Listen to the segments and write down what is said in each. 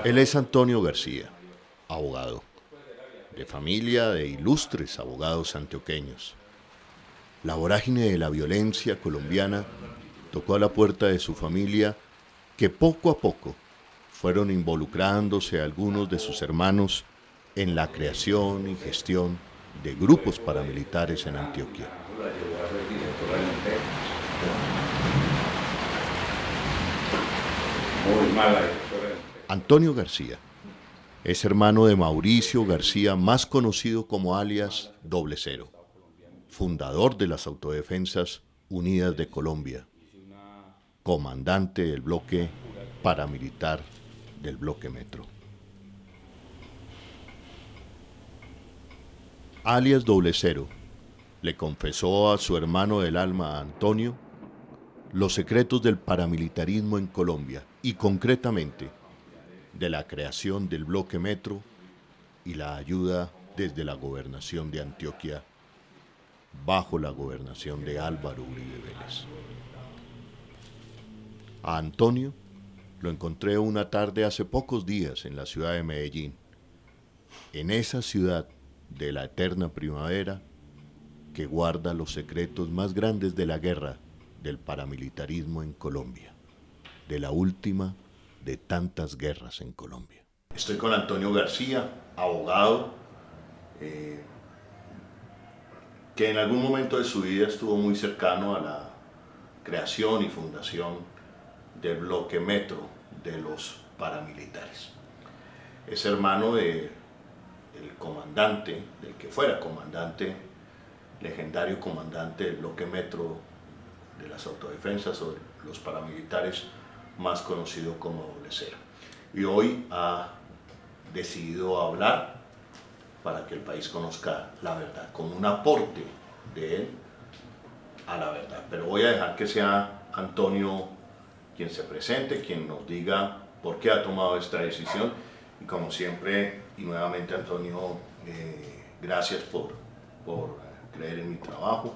Él es Antonio García, abogado, de familia de ilustres abogados antioqueños. La vorágine de la violencia colombiana tocó a la puerta de su familia, que poco a poco fueron involucrándose algunos de sus hermanos en la creación y gestión de grupos paramilitares en Antioquia. Antonio García es hermano de Mauricio García, más conocido como alias Doble Cero, fundador de las Autodefensas Unidas de Colombia, comandante del bloque paramilitar del bloque Metro. Alias Doble Cero le confesó a su hermano del alma, Antonio, los secretos del paramilitarismo en Colombia y concretamente de la creación del bloque Metro y la ayuda desde la gobernación de Antioquia bajo la gobernación de Álvaro Uribe Vélez. A Antonio lo encontré una tarde hace pocos días en la ciudad de Medellín, en esa ciudad de la eterna primavera que guarda los secretos más grandes de la guerra del paramilitarismo en Colombia, de la última de tantas guerras en Colombia. Estoy con Antonio García, abogado, que en algún momento de su vida estuvo muy cercano a la creación y fundación del bloque Metro de los paramilitares. Es hermano del comandante, del que fuera comandante, legendario comandante del bloque Metro de las Autodefensas o de los paramilitares, más conocido como Doble Cero. Y hoy ha decidido hablar para que el país conozca la verdad, con un aporte de él a la verdad. Pero voy a dejar que sea Antonio quien se presente, quien nos diga por qué ha tomado esta decisión. Y como siempre, y nuevamente Antonio, gracias por creer en mi trabajo,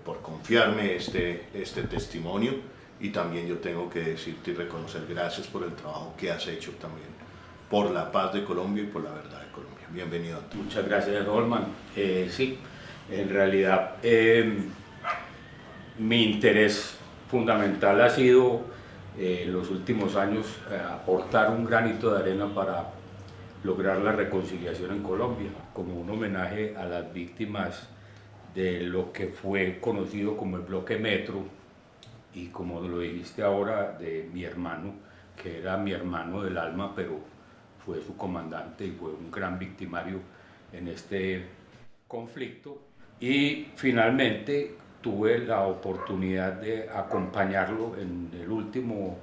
por confiarme este testimonio. Y también yo tengo que decirte y reconocer gracias por el trabajo que has hecho también por la paz de Colombia y por la verdad de Colombia. Bienvenido, Antonio. Muchas gracias, Holman. Sí, en realidad mi interés fundamental ha sido en los últimos años aportar un granito de arena para lograr la reconciliación en Colombia, como un homenaje a las víctimas de lo que fue conocido como el bloque Metro, y como lo dijiste ahora, de mi hermano, que era mi hermano del alma, pero fue su comandante y fue un gran victimario en este conflicto. Y finalmente tuve la oportunidad de acompañarlo en el último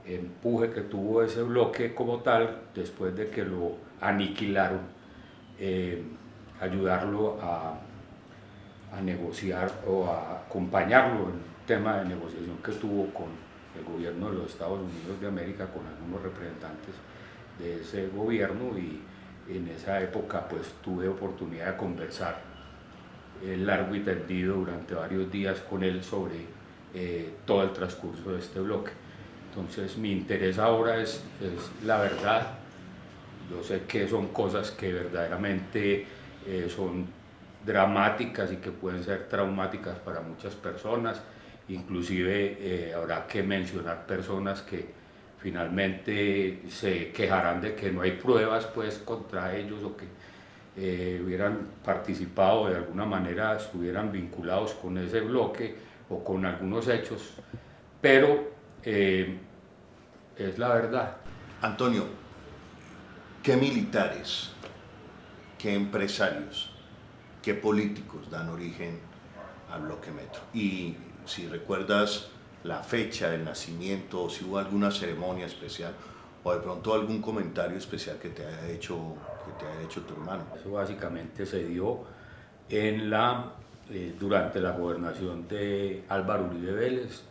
empuje que tuvo ese bloque como tal, después de que lo aniquilaron, ayudarlo a negociar o a acompañarlo en el tema de negociación que tuvo con el gobierno de los Estados Unidos de América, con algunos representantes de ese gobierno, y en esa época pues tuve oportunidad de conversar largo y tendido durante varios días con él sobre todo el transcurso de este bloque. Entonces mi interés ahora es la verdad. Yo sé que son cosas que verdaderamente son dramáticas y que pueden ser traumáticas para muchas personas. Inclusive habrá que mencionar personas que finalmente se quejarán de que no hay pruebas pues contra ellos, o que hubieran participado de alguna manera, estuvieran vinculados con ese bloque o con algunos hechos, pero es la verdad. Antonio, ¿qué militares, qué empresarios, qué políticos dan origen al bloque Metro? Y si recuerdas la fecha del nacimiento, o si hubo alguna ceremonia especial, o de pronto algún comentario especial que te haya hecho tu hermano. Eso básicamente se dio durante la gobernación de Álvaro Uribe Vélez.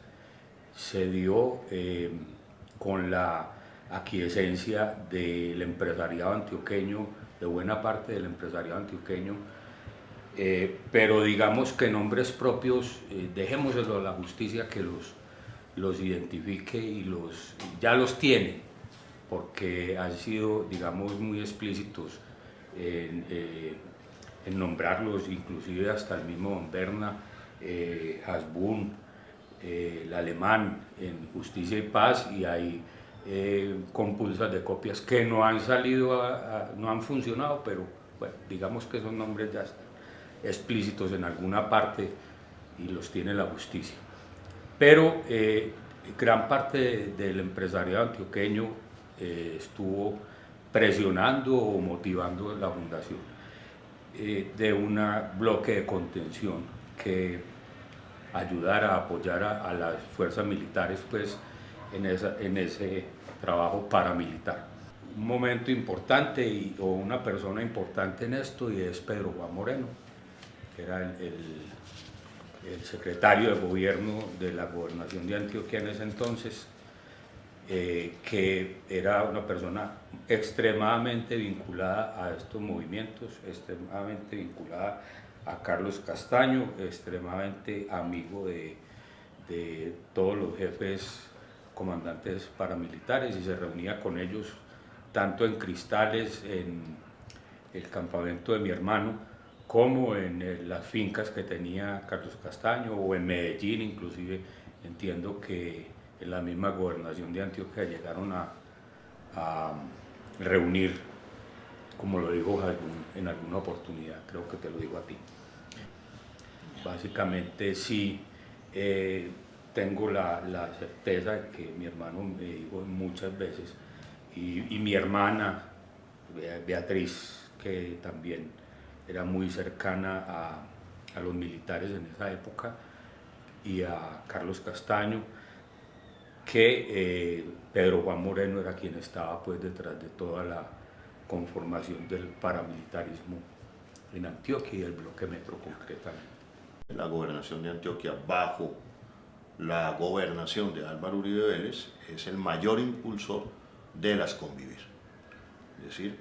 Se dio con la aquiescencia del empresariado antioqueño, de buena parte del empresariado antioqueño, pero digamos que nombres propios, dejémoselo a la justicia que los identifique y ya los tiene. porque han sido, digamos, muy explícitos en, en nombrarlos, inclusive hasta el mismo Don Berna, Hasbun, el alemán en Justicia y Paz, y hay compulsas de copias que no han salido, no han funcionado, pero bueno, digamos que esos nombres ya están explícitos en alguna parte y los tiene la justicia. Pero gran parte del empresariado antioqueño estuvo presionando o motivando la fundación de un bloque de contención que ayudara a apoyar a las fuerzas militares pues, en ese trabajo paramilitar. Un momento importante o una persona importante en esto y es Pedro Juan Moreno, que era el secretario de gobierno de la gobernación de Antioquia en ese entonces, que era una persona extremadamente vinculada a estos movimientos, extremadamente vinculada a Carlos Castaño, extremadamente amigo de todos los jefes comandantes paramilitares y se reunía con ellos tanto en Cristales, en el campamento de mi hermano, como en las fincas que tenía Carlos Castaño, o en Medellín, inclusive entiendo que en la misma gobernación de Antioquia llegaron a reunir, como lo dijo en alguna oportunidad, creo que te lo digo a ti. Básicamente sí, tengo la certeza de que mi hermano me dijo muchas veces, y mi hermana Beatriz, que también era muy cercana a los militares en esa época, y a Carlos Castaño, que Pedro Juan Moreno era quien estaba pues detrás de toda la conformación del paramilitarismo en Antioquia y del bloque metro concretamente. La gobernación de Antioquia, bajo la gobernación de Álvaro Uribe Vélez, es el mayor impulsor de las convivir. Es decir,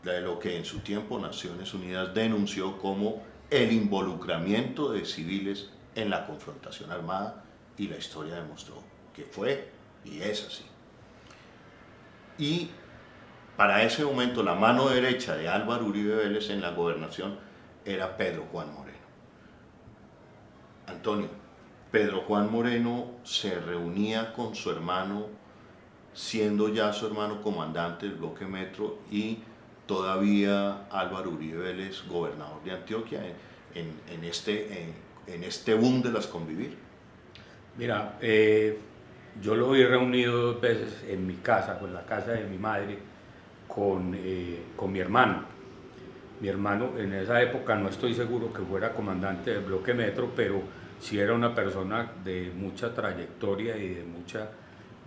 de lo que en su tiempo Naciones Unidas denunció como el involucramiento de civiles en la confrontación armada, y la historia demostró que fue y es así. Y para ese momento la mano derecha de Álvaro Uribe Vélez en la gobernación era Pedro Juan Moreno. Antonio, Pedro Juan Moreno se reunía con su hermano, siendo ya su hermano comandante del bloque metro y todavía Álvaro Uribe Vélez, gobernador de Antioquia, en este boom de las convivir. Mira, yo lo vi reunido 2 veces en mi casa, en la casa de mi madre, con mi hermano. Mi hermano en esa época no estoy seguro que fuera comandante del bloque metro, pero sí era una persona de mucha trayectoria y de mucha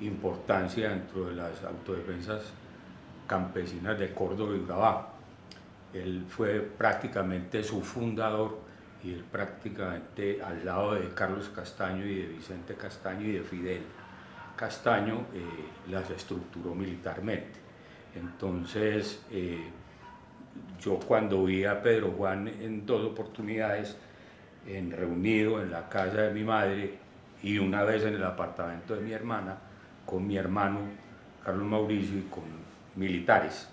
importancia dentro de las autodefensas campesinas de Córdoba y Urabá. Él fue prácticamente su fundador y él prácticamente al lado de Carlos Castaño y de Vicente Castaño y de Fidel Castaño las estructuró militarmente. Entonces yo cuando vi a Pedro Juan en 2 oportunidades, reunido en la casa de mi madre y una vez en el apartamento de mi hermana, con mi hermano Carlos Mauricio y con militares,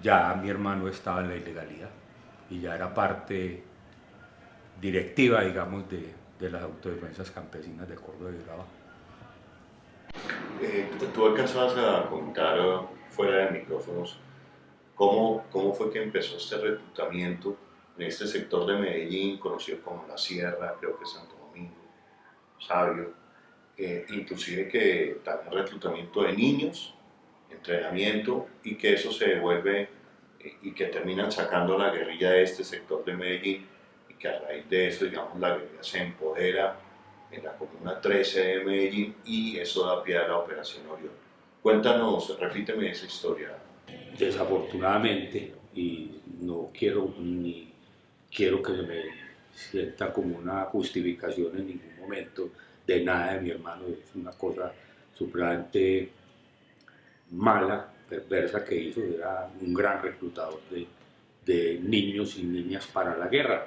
ya mi hermano estaba en la ilegalidad y ya era parte directiva, digamos, de las autodefensas campesinas de Córdoba y Urabá. Tú alcanzabas a contar fuera de micrófonos cómo fue que empezó este reclutamiento en este sector de Medellín, conocido como La Sierra, creo que Santo Domingo, Sabio, inclusive que también reclutamiento de niños, entrenamiento, y que eso se devuelve y que terminan sacando la guerrilla de este sector de Medellín, y que a raíz de eso, digamos, la guerrilla se empodera en la Comuna 13 de Medellín y eso da pie a la Operación Orión. Cuéntanos, repíteme esa historia. Desafortunadamente, y no quiero ni quiero que se me sienta como una justificación en ningún momento de nada de mi hermano, es una cosa supremamente mala, perversa que hizo, era un gran reclutador de niños y niñas para la guerra.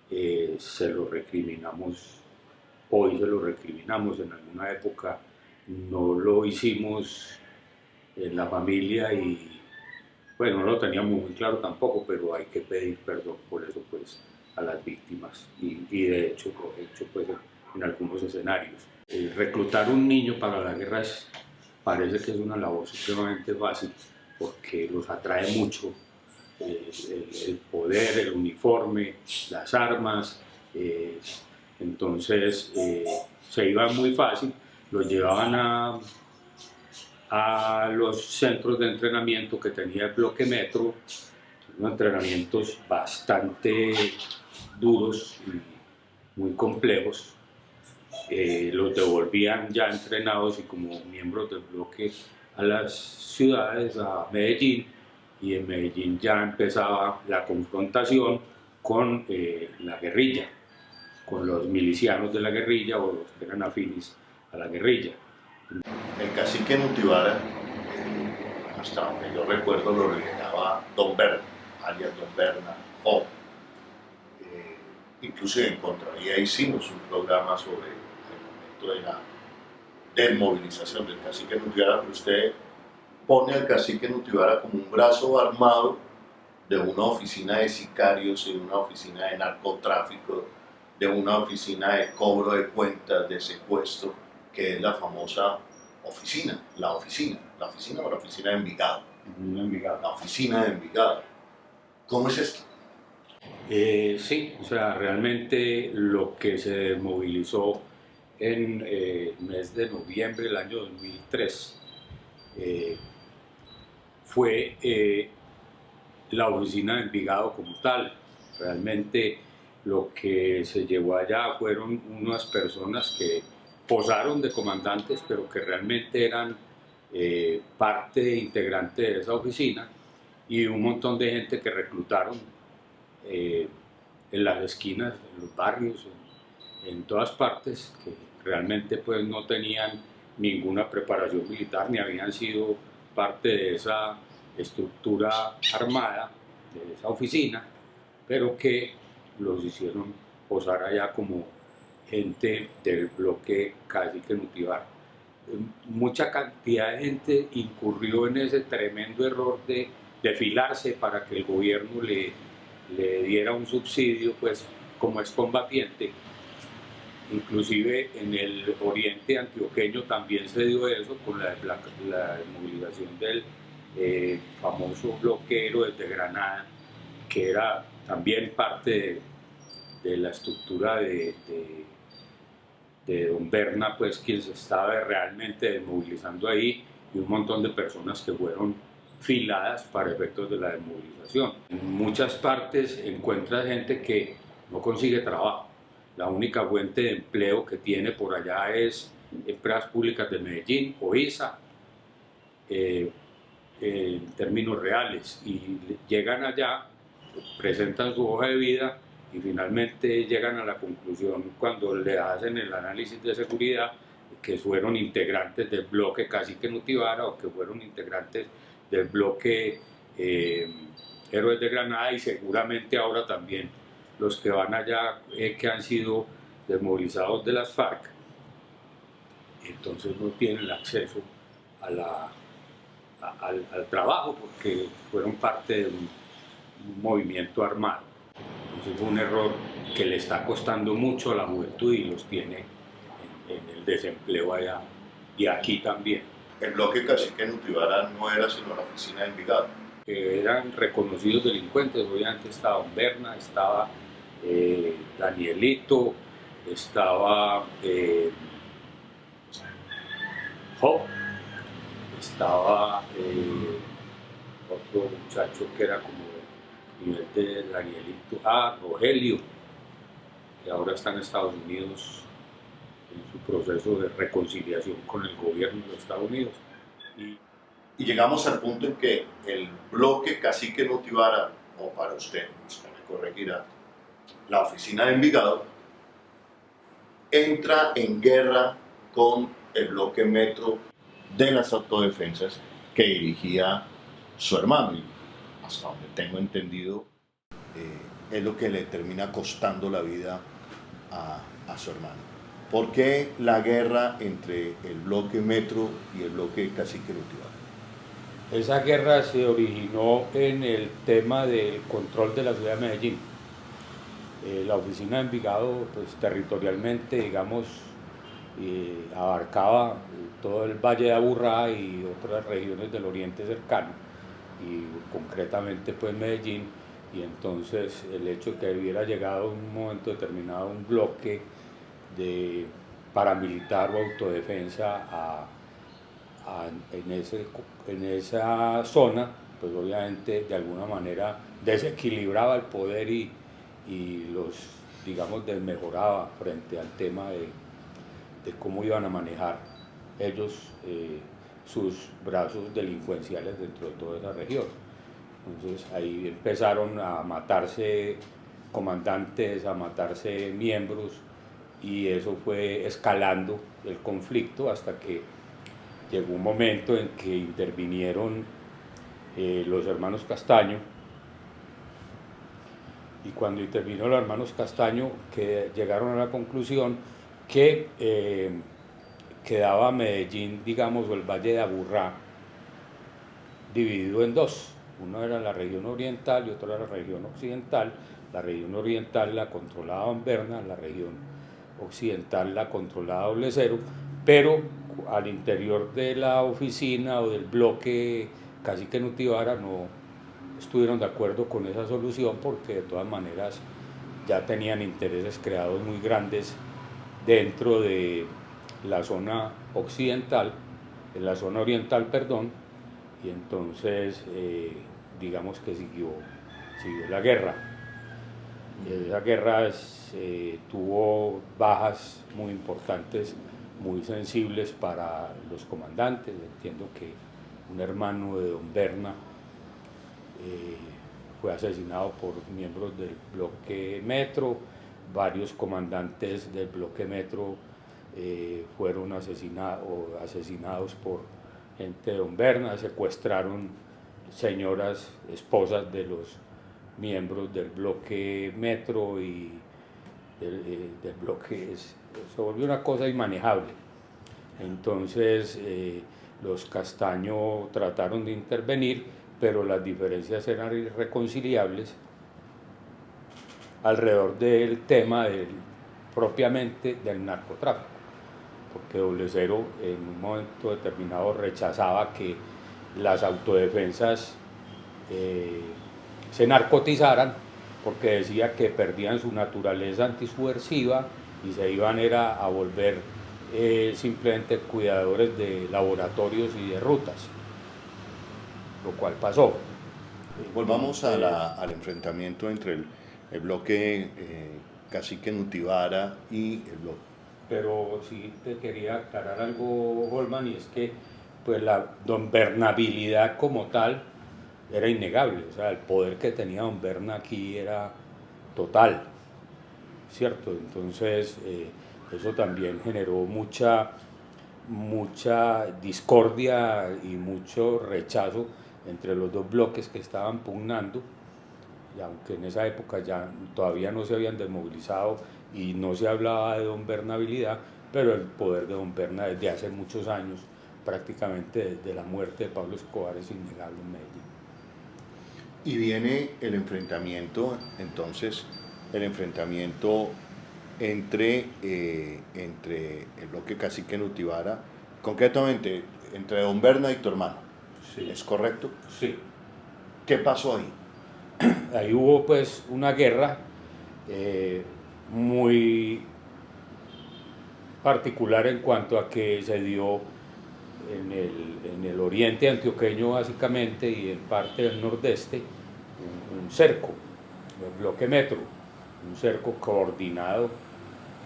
Se lo recriminamos, hoy se lo recriminamos, en alguna época no lo hicimos en la familia y bueno, no lo teníamos muy claro tampoco, pero hay que pedir perdón por eso pues a las víctimas y de hecho pues en algunos escenarios. Reclutar un niño para la guerra parece que es una labor supremamente fácil porque los atrae mucho el poder, el uniforme, las armas, entonces se iba muy fácil, los llevaban a los centros de entrenamiento que tenía el bloque Metro, unos entrenamientos bastante duros y muy complejos. Los devolvían ya entrenados y como miembros del bloque a las ciudades, a Medellín, y en Medellín ya empezaba la confrontación con la guerrilla, con los milicianos de la guerrilla o los que eran afines a la guerrilla. El cacique Nutibara, hasta donde yo recuerdo, lo lideraba Don Berna, alias Don Berna O. Inclusive en Contravía hicimos un programa sobre el momento de la desmovilización del cacique Nutibara, pero usted pone al cacique Nutibara como un brazo armado de una oficina de sicarios, de una oficina de narcotráfico, de una oficina de cobro de cuentas, de secuestro, que es la famosa oficina o la oficina de Envigado. La oficina de Envigado. ¿Cómo es esto? Sí, o sea, realmente lo que se movilizó en el mes de noviembre del año 2003 fue la oficina de Envigado como tal. Realmente lo que se llevó allá fueron unas personas que posaron de comandantes, pero que realmente eran parte integrante de esa oficina y un montón de gente que reclutaron en las esquinas, en los barrios, en todas partes, que realmente pues no tenían ninguna preparación militar ni habían sido parte de esa estructura armada, de esa oficina, pero que los hicieron posar allá como gente del bloque Cacique Nutibara. Mucha cantidad de gente incurrió en ese tremendo error de defilarse para que el gobierno le diera un subsidio, pues como excombatiente. Inclusive en el oriente antioqueño también se dio eso con la movilización del famoso bloqueo desde Granada, que era también parte de la estructura de Don Berna, pues quien se estaba realmente desmovilizando ahí, y un montón de personas que fueron filadas para efectos de la desmovilización. En muchas partes encuentras gente que no consigue trabajo. La única fuente de empleo que tiene por allá es Empresas Públicas de Medellín o ISA, en términos reales, y llegan allá, presentan su hoja de vida y finalmente llegan a la conclusión cuando le hacen el análisis de seguridad que fueron integrantes del bloque Cacique Nutibara o que fueron integrantes del bloque Héroes de Granada y seguramente ahora también los que van allá que han sido desmovilizados de las FARC, entonces no tienen el acceso al trabajo porque fueron parte de un movimiento armado. Entonces fue un error que le está costando mucho a la juventud y los tiene en el desempleo allá y aquí también. El bloque Cacique Nutibara no era sino la oficina de Envigado. Eran reconocidos delincuentes, obviamente estaba Don Berna, estaba Danielito, estaba Job, estaba otro muchacho que era como nivel de Danielito, Rogelio, que ahora está en Estados Unidos en su proceso de reconciliación con el gobierno de Estados Unidos. Y llegamos al punto en que el bloque Cacique Nutibara, o para usted me corregirá, la oficina de Envigado, entra en guerra con el bloque Metro de las autodefensas que dirigía su hermano. Y hasta donde tengo entendido, es lo que le termina costando la vida a su hermano. ¿Por qué la guerra entre el bloque Metro y el bloque Cacique Nutibara? Esa guerra se originó en el tema del control de la ciudad de Medellín. La oficina de Envigado, pues territorialmente, digamos, abarcaba todo el Valle de Aburrá y otras regiones del oriente cercano, y concretamente pues Medellín, y entonces el hecho de que hubiera llegado en un momento determinado un bloque de paramilitar o autodefensa en esa zona, pues obviamente de alguna manera desequilibraba el poder y los, digamos, desmejoraba frente al tema de cómo iban a manejar ellos sus brazos delincuenciales dentro de toda esa región. Entonces ahí empezaron a matarse comandantes, a matarse miembros, y eso fue escalando el conflicto hasta que llegó un momento en que intervinieron los hermanos Castaño, y cuando intervino los hermanos Castaño, que llegaron a la conclusión que quedaba Medellín, digamos, o el Valle de Aburrá, dividido en dos. Uno era la región oriental y otro era la región occidental. La región oriental la controlaba Amberna, la región occidental la controlaba Doble Cero, pero al interior de la oficina o del bloque Cacique Nutibara no estuvieron de acuerdo con esa solución, porque de todas maneras ya tenían intereses creados muy grandes dentro de la zona occidental, en la zona oriental, perdón, y entonces digamos que siguió la guerra. Y esa guerra tuvo bajas muy importantes, muy sensibles para los comandantes. Entiendo que un hermano de don Berna fue asesinado por miembros del bloque Metro, varios comandantes del bloque Metro fueron asesinados por gente de don Berna, secuestraron señoras, esposas de los miembros del bloque Metro, y del bloque se volvió una cosa inmanejable. Entonces los Castaño trataron de intervenir, pero las diferencias eran irreconciliables alrededor del tema propiamente del narcotráfico, porque Doble Cero en un momento determinado rechazaba que las autodefensas se narcotizaran, porque decía que perdían su naturaleza antisubversiva y se iban a volver simplemente cuidadores de laboratorios y de rutas, lo cual pasó. Volvamos al enfrentamiento entre el bloque Cacique Nutibara y el bloque. Pero sí te quería aclarar algo, Holman, y es que pues la donbernabilidad como tal era innegable. O sea, el poder que tenía don Berna aquí era total, ¿cierto? Entonces eso también generó mucha discordia y mucho rechazo entre los dos bloques que estaban pugnando, y aunque en esa época ya todavía no se habían desmovilizado y no se hablaba de donbernabilidad, pero el poder de don Berna desde hace muchos años, prácticamente desde la muerte de Pablo Escobar, es innegable en Medellín. Y viene el enfrentamiento, entonces, entre el bloque Cacique Nutibara, concretamente entre don Berna y tu hermano. Sí. ¿Es correcto? Sí. ¿Qué pasó ahí? Ahí hubo pues una guerra muy particular en cuanto a que se dio en el oriente antioqueño básicamente, y en parte del nordeste, un cerco, el bloque Metro, un cerco coordinado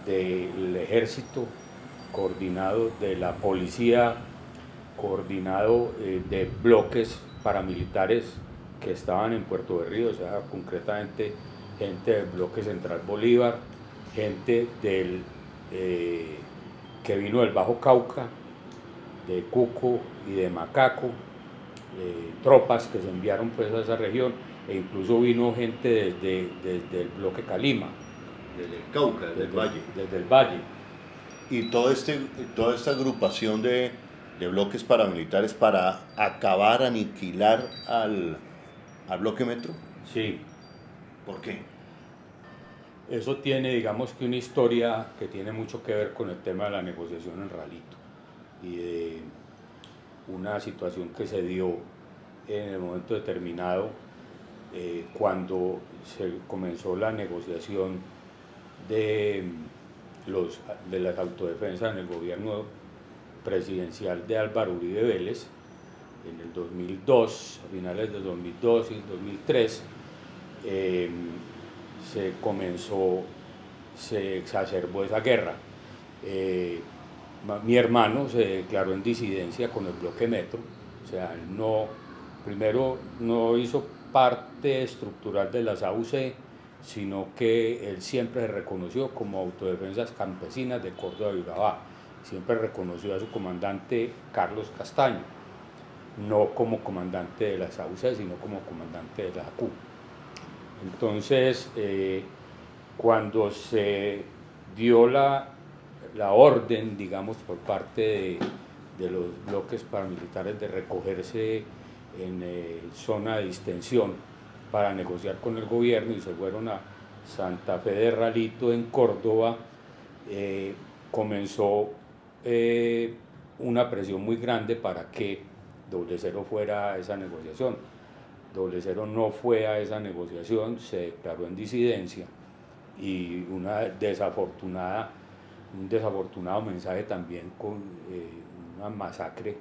del ejército, coordinado de la policía, coordinado de bloques paramilitares que estaban en Puerto Berrío, o sea, concretamente gente del bloque Central Bolívar, gente que vino del Bajo Cauca, de Cuco y de Macaco, tropas que se enviaron pues a esa región, e incluso vino gente desde el bloque Calima. Desde el Cauca, desde el Valle. Desde el Valle. Y toda esta agrupación de de bloques paramilitares para acabar, aniquilar al bloque Metro? Sí. ¿Por qué? Eso tiene, digamos que una historia que tiene mucho que ver con el tema de la negociación en Ralito y de una situación que se dio en el momento determinado cuando se comenzó la negociación de, de las autodefensas en el gobierno presidencial de Álvaro Uribe Vélez en el 2002, a finales del 2002 y 2003. Se exacerbó esa guerra. Mi hermano se declaró en disidencia con el bloque Metro, o sea, primero no hizo parte estructural de las AUC, sino que él siempre se reconoció como autodefensas campesinas de Córdoba y Urabá, siempre reconoció a su comandante Carlos Castaño, no como comandante de las AUC, sino como comandante de la ACU. Entonces, cuando se dio la orden, digamos, por parte de los bloques paramilitares de recogerse en zona de distensión para negociar con el gobierno y se fueron a Santa Fe de Ralito en Córdoba, comenzó una presión muy grande para que Doble Cero fuera a esa negociación. Doble Cero no fue a esa negociación, se declaró en disidencia y un desafortunado mensaje también con una masacre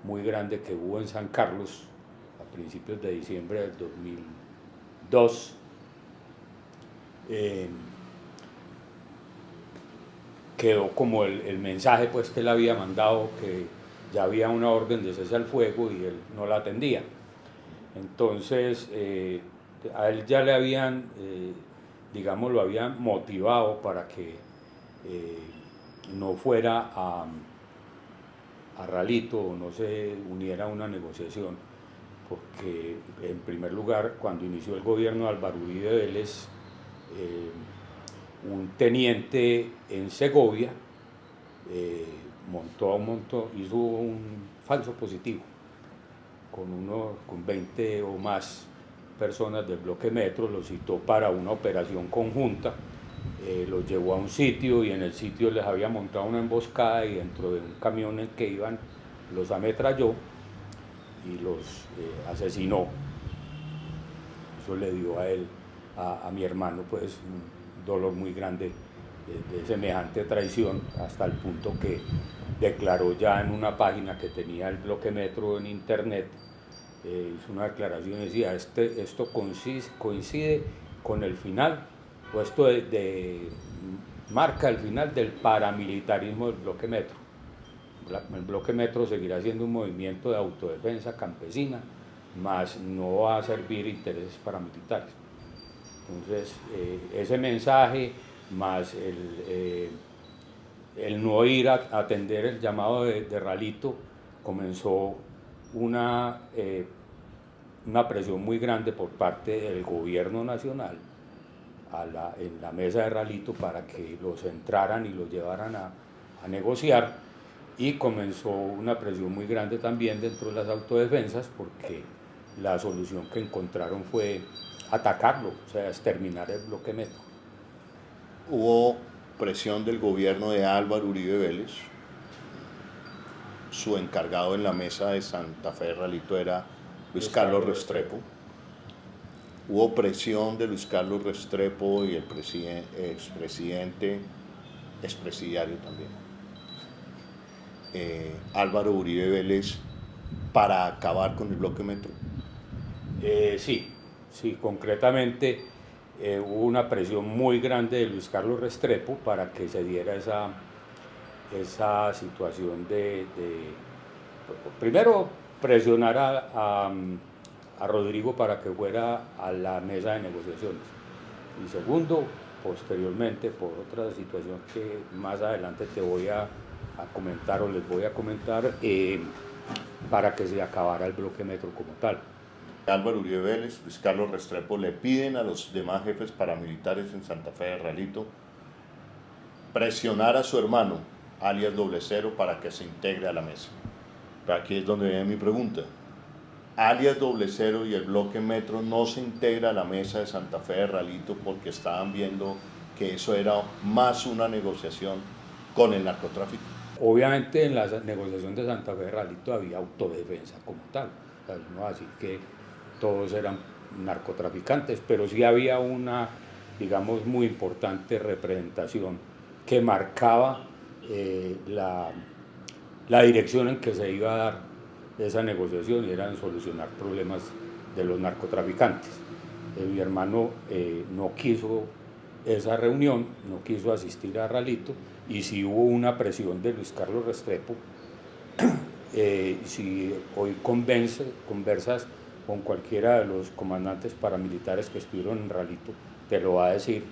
muy grande que hubo en San Carlos a principios de diciembre del 2002. Quedó como el mensaje pues, que él había mandado, que ya había una orden de cese al fuego y él no la atendía. Entonces, a él ya le habían, digamos, lo habían motivado para que no fuera a Ralito o no se uniera a una negociación, porque en primer lugar, cuando inició el gobierno de Álvaro Uribe Vélez, un teniente en Segovia hizo un falso positivo con 20 o más personas del bloque Metro, los citó para una operación conjunta, los llevó a un sitio y en el sitio les había montado una emboscada y dentro de un camión en que iban los ametralló y los asesinó. Eso le dio a él, a mi hermano, pues un dolor muy grande de semejante traición, hasta el punto que declaró ya en una página que tenía el bloque Metro en internet, hizo una declaración y decía, esto coincide con el final, o esto marca el final del paramilitarismo del bloque Metro. El bloque Metro seguirá siendo un movimiento de autodefensa campesina, mas no va a servir intereses paramilitares. Entonces, ese mensaje, más el no ir a atender el llamado de Ralito, comenzó una presión muy grande por parte del gobierno nacional en la mesa de Ralito para que los entraran y los llevaran a negociar, y comenzó una presión muy grande también dentro de las autodefensas porque la solución que encontraron fue atacarlo, o sea, exterminar el bloque Metro. Hubo presión del gobierno de Álvaro Uribe Vélez. Su encargado en la mesa de Santa Fe de Ralito era Luis Carlos Restrepo. Hubo presión de Luis Carlos Restrepo y el expresidiario también, Álvaro Uribe Vélez, para acabar con el bloque Metro. Sí, concretamente hubo una presión muy grande de Luis Carlos Restrepo para que se diera esa situación de primero presionar a Rodrigo para que fuera a la mesa de negociaciones, y segundo, posteriormente, por otra situación que más adelante te voy a comentar o les voy a comentar, para que se acabara el bloque Metro como tal. Álvaro Uribe Vélez, Luis Carlos Restrepo le piden a los demás jefes paramilitares en Santa Fe de Ralito presionar a su hermano, alias Doble Cero, para que se integre a la mesa. Aquí es donde viene mi pregunta. Alias Doble Cero y el Bloque Metro no se integra a la mesa de Santa Fe de Ralito porque estaban viendo que eso era más una negociación con el narcotráfico. Obviamente en la negociación de Santa Fe de Ralito había autodefensa como tal, o sea, no así que todos eran narcotraficantes, pero sí había una, digamos, muy importante representación que marcaba la dirección en que se iba a dar esa negociación, y era en solucionar problemas de los narcotraficantes. Mi hermano no quiso esa reunión, no quiso asistir a Ralito, y si hubo una presión de Luis Carlos Restrepo. Si hoy conversas con cualquiera de los comandantes paramilitares que estuvieron en Ralito, te lo va a decir,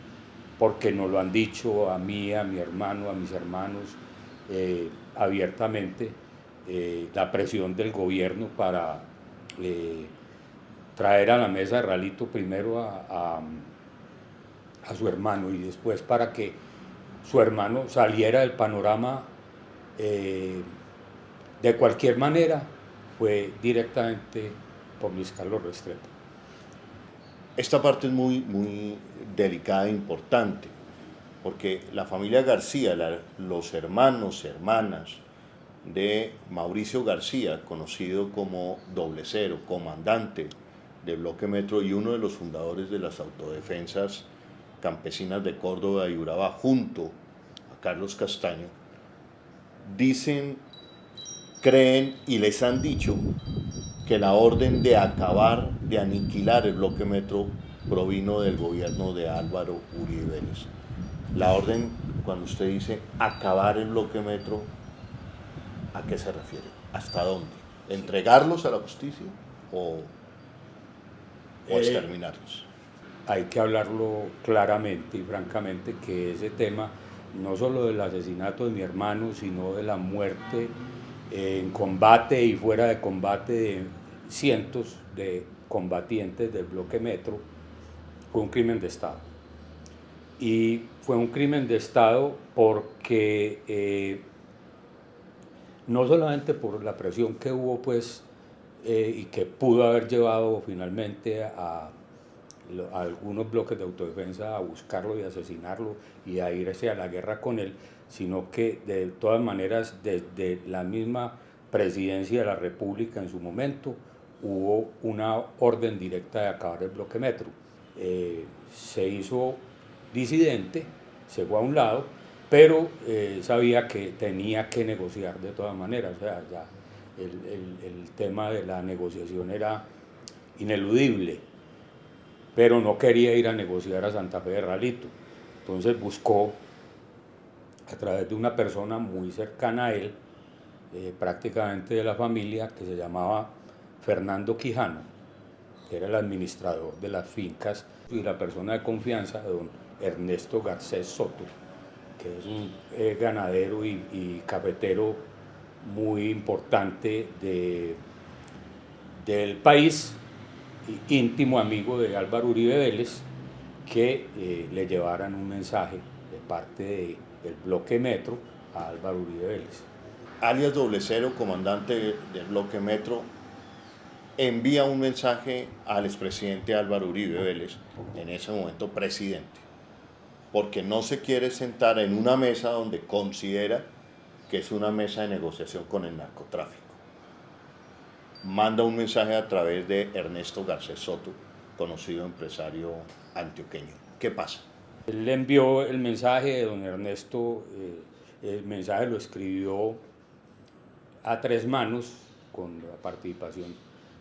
porque nos lo han dicho a mí, a mi hermano, a mis hermanos, abiertamente, la presión del gobierno para traer a la mesa de Ralito primero a su hermano, y después para que su hermano saliera del panorama de cualquier manera, fue directamente por Luis Carlos Restrepo. Esta parte es muy delicada e importante, porque la familia García, los hermanos, hermanas de Mauricio García, conocido como Doble Cero, comandante del Bloque Metro y uno de los fundadores de las autodefensas campesinas de Córdoba y Urabá, junto a Carlos Castaño, dicen, creen y les han dicho que la orden de acabar, de aniquilar el Bloque Metro provino del gobierno de Álvaro Uribe Vélez. La orden, cuando usted dice acabar el Bloque Metro, ¿a qué se refiere? ¿Hasta dónde? ¿Entregarlos a la justicia o exterminarlos? Hay que hablarlo claramente y francamente, que ese tema, no solo del asesinato de mi hermano, sino de la muerte en combate y fuera de combate de cientos de combatientes del Bloque Metro, fue un crimen de Estado. Y fue un crimen de Estado porque no solamente por la presión que hubo, pues, y que pudo haber llevado finalmente a algunos bloques de autodefensa a buscarlo y asesinarlo y a irse a la guerra con él, sino que de todas maneras desde la misma presidencia de la República en su momento hubo una orden directa de acabar el Bloque Metro. Se hizo disidente, se fue a un lado, pero sabía que tenía que negociar de todas maneras, o sea, ya el tema de la negociación era ineludible, pero no quería ir a negociar a Santa Fe de Ralito. Entonces buscó, a través de una persona muy cercana a él, prácticamente de la familia, que se llamaba Fernando Quijano, que era el administrador de las fincas, y la persona de confianza de don Ernesto Garcés Soto, que es un ganadero y cafetero muy importante del país, íntimo amigo de Álvaro Uribe Vélez, que le llevaran un mensaje de parte del Bloque Metro a Álvaro Uribe Vélez. Alias Doble Cero, comandante del Bloque Metro, envía un mensaje al expresidente Álvaro Uribe Vélez, en ese momento presidente, porque no se quiere sentar en una mesa donde considera que es una mesa de negociación con el narcotráfico. Manda un mensaje a través de Ernesto Garcés Soto, conocido empresario antioqueño. ¿Qué pasa? Él le envió el mensaje de don Ernesto, el mensaje lo escribió a tres manos, con la participación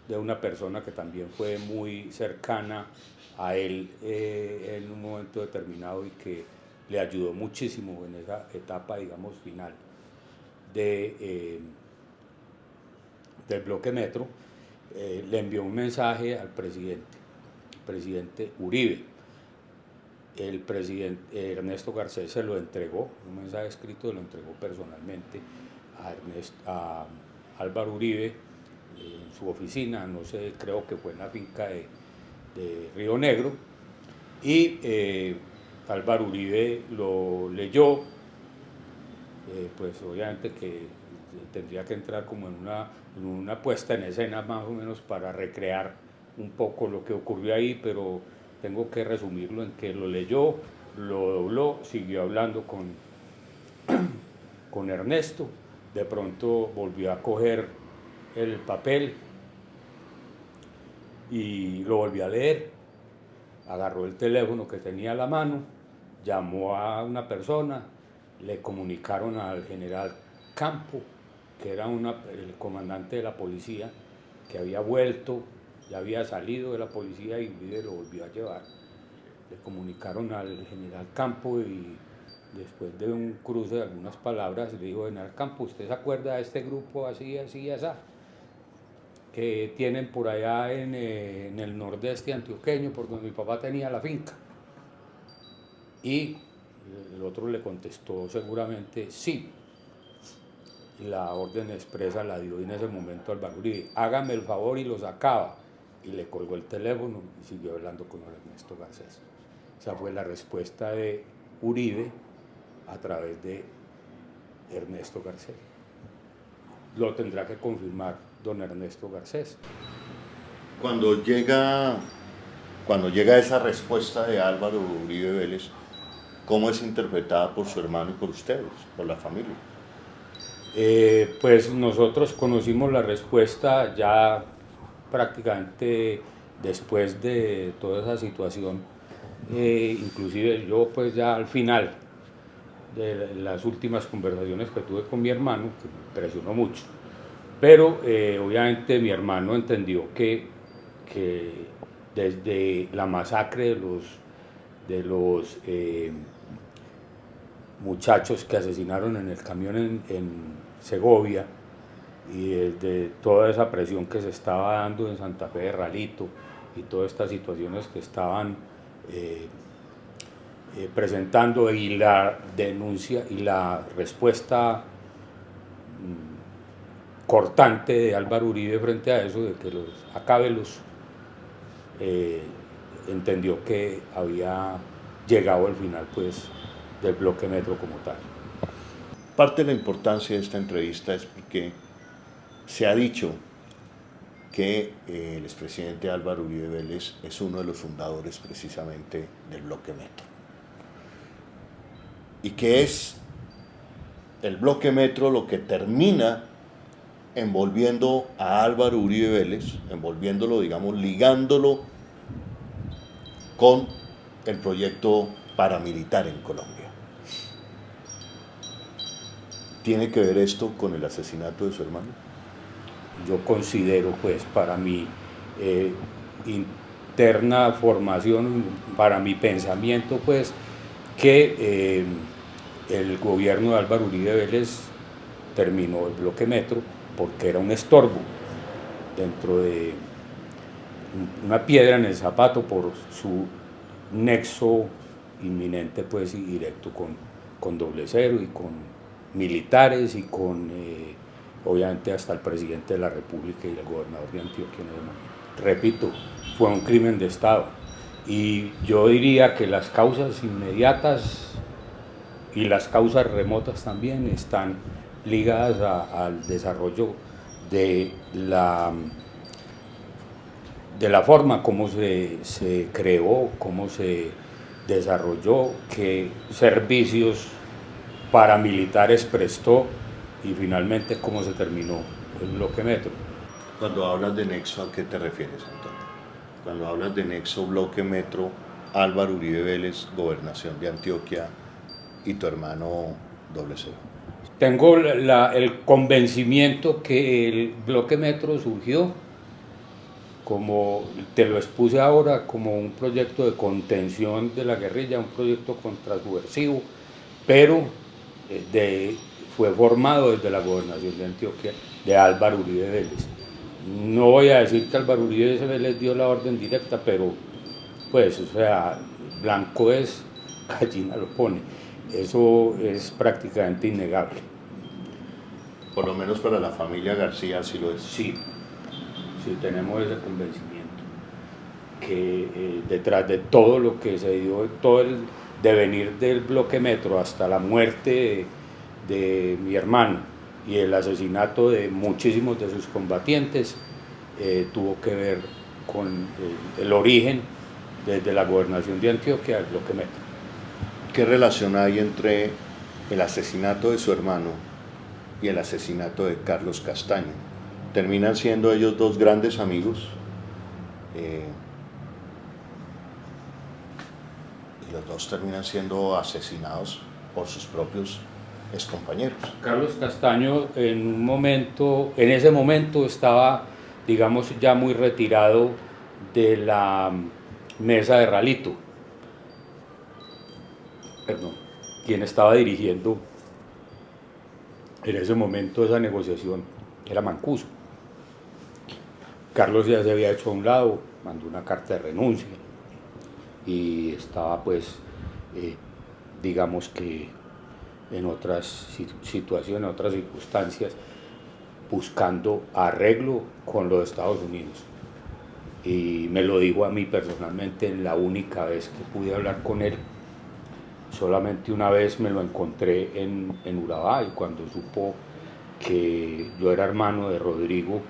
de una persona que también fue muy cercana a él en un momento determinado y que le ayudó muchísimo en esa etapa, digamos, final del Bloque Metro. Le envió un mensaje al presidente Uribe. El presidente Ernesto Garcés se lo entregó, un mensaje escrito, lo entregó personalmente a Álvaro Uribe en su oficina, no sé, creo que fue en la finca de Río Negro, y Álvaro Uribe lo leyó, pues obviamente que tendría que entrar como en una puesta en escena más o menos para recrear un poco lo que ocurrió ahí, pero tengo que resumirlo en que lo leyó, lo dobló, siguió hablando con Ernesto, de pronto volvió a coger el papel y lo volvió a leer, agarró el teléfono que tenía a la mano, llamó a una persona, le comunicaron al general Campo, que era el comandante de la policía, que había vuelto, ya había salido de la policía y Uribe lo volvió a llevar. Le comunicaron al general Campo y después de un cruce de algunas palabras le dijo: general Campo, ¿usted se acuerda de este grupo así, así, así, que tienen por allá en el nordeste antioqueño, por donde mi papá tenía la finca? Y el otro le contestó seguramente sí. La orden expresa la dio en ese momento Álvaro Uribe: hágame el favor y los acaba. Y le colgó el teléfono y siguió hablando con Ernesto Garcés. Esa fue la respuesta de Uribe a través de Ernesto Garcés. Lo tendrá que confirmar don Ernesto Garcés. Cuando llega esa respuesta de Álvaro Uribe Vélez, ¿cómo es interpretada por su hermano y por ustedes, por la familia? Pues nosotros conocimos la respuesta ya prácticamente después de toda esa situación, inclusive yo pues ya al final de las últimas conversaciones que tuve con mi hermano, que me impresionó mucho, pero obviamente mi hermano entendió que desde la masacre de los muchachos que asesinaron en el camión en Segovia, y desde toda esa presión que se estaba dando en Santa Fe de Ralito y todas estas situaciones que estaban presentando, y la denuncia y la respuesta cortante de Álvaro Uribe frente a eso, de que los acábelos, entendió que había llegado al final pues del bloque Metro como tal. Parte de la importancia de esta entrevista es porque se ha dicho que el expresidente Álvaro Uribe Vélez es uno de los fundadores precisamente del bloque Metro, y que es el bloque Metro lo que termina envolviendo a Álvaro Uribe Vélez, envolviéndolo, digamos, ligándolo con el proyecto paramilitar en Colombia. ¿Tiene que ver esto con el asesinato de su hermano? Yo considero, pues, para mi interna formación, para mi pensamiento, pues, que el gobierno de Álvaro Uribe Vélez terminó el bloque Metro porque era un estorbo dentro de una piedra en el zapato por su nexo inminente, pues, y directo con Doble Cero y con militares y con obviamente hasta el presidente de la República y el gobernador de Antioquia en ese momento. Repito, fue un crimen de Estado, y yo diría que las causas inmediatas y las causas remotas también están ligadas al desarrollo de la forma como se creó, cómo se desarrolló, qué servicios paramilitares prestó y finalmente cómo se terminó el bloque Metro. Cuando hablas de nexo, ¿a qué te refieres, Antonio? Cuando hablas de nexo, bloque Metro, Álvaro Uribe Vélez, gobernación de Antioquia, y tu hermano Doble Cero. Tengo el convencimiento que el bloque Metro surgió, como te lo expuse ahora, como un proyecto de contención de la guerrilla, un proyecto contrasubversivo, pero fue formado desde la gobernación de Antioquia de Álvaro Uribe Vélez. No voy a decir que Álvaro Uribe Vélez dio la orden directa, pero pues, o sea, blanco es, gallina lo pone. Eso es prácticamente innegable. Por lo menos para la familia García sí lo es. Sí, sí tenemos ese convencimiento, que detrás de todo lo que se dio, todo el devenir del bloque Metro hasta la muerte de mi hermano y el asesinato de muchísimos de sus combatientes tuvo que ver con el origen desde la gobernación de Antioquia al bloque Metro. ¿Qué relación hay entre el asesinato de su hermano y el asesinato de Carlos Castaño? ¿Terminan siendo ellos dos grandes amigos? Y los dos terminan siendo asesinados por sus propios excompañeros. Carlos Castaño en ese momento estaba, digamos, ya muy retirado de la mesa de Ralito. Perdón, quien estaba dirigiendo en ese momento esa negociación era Mancuso. Carlos ya se había hecho a un lado, mandó una carta de renuncia y estaba pues, digamos que en otras situaciones, en otras circunstancias, buscando arreglo con los Estados Unidos. Y me lo dijo a mí personalmente en la única vez que pude hablar con él. Solamente una vez me lo encontré en Urabá, y cuando supo que yo era hermano de Rodrigo,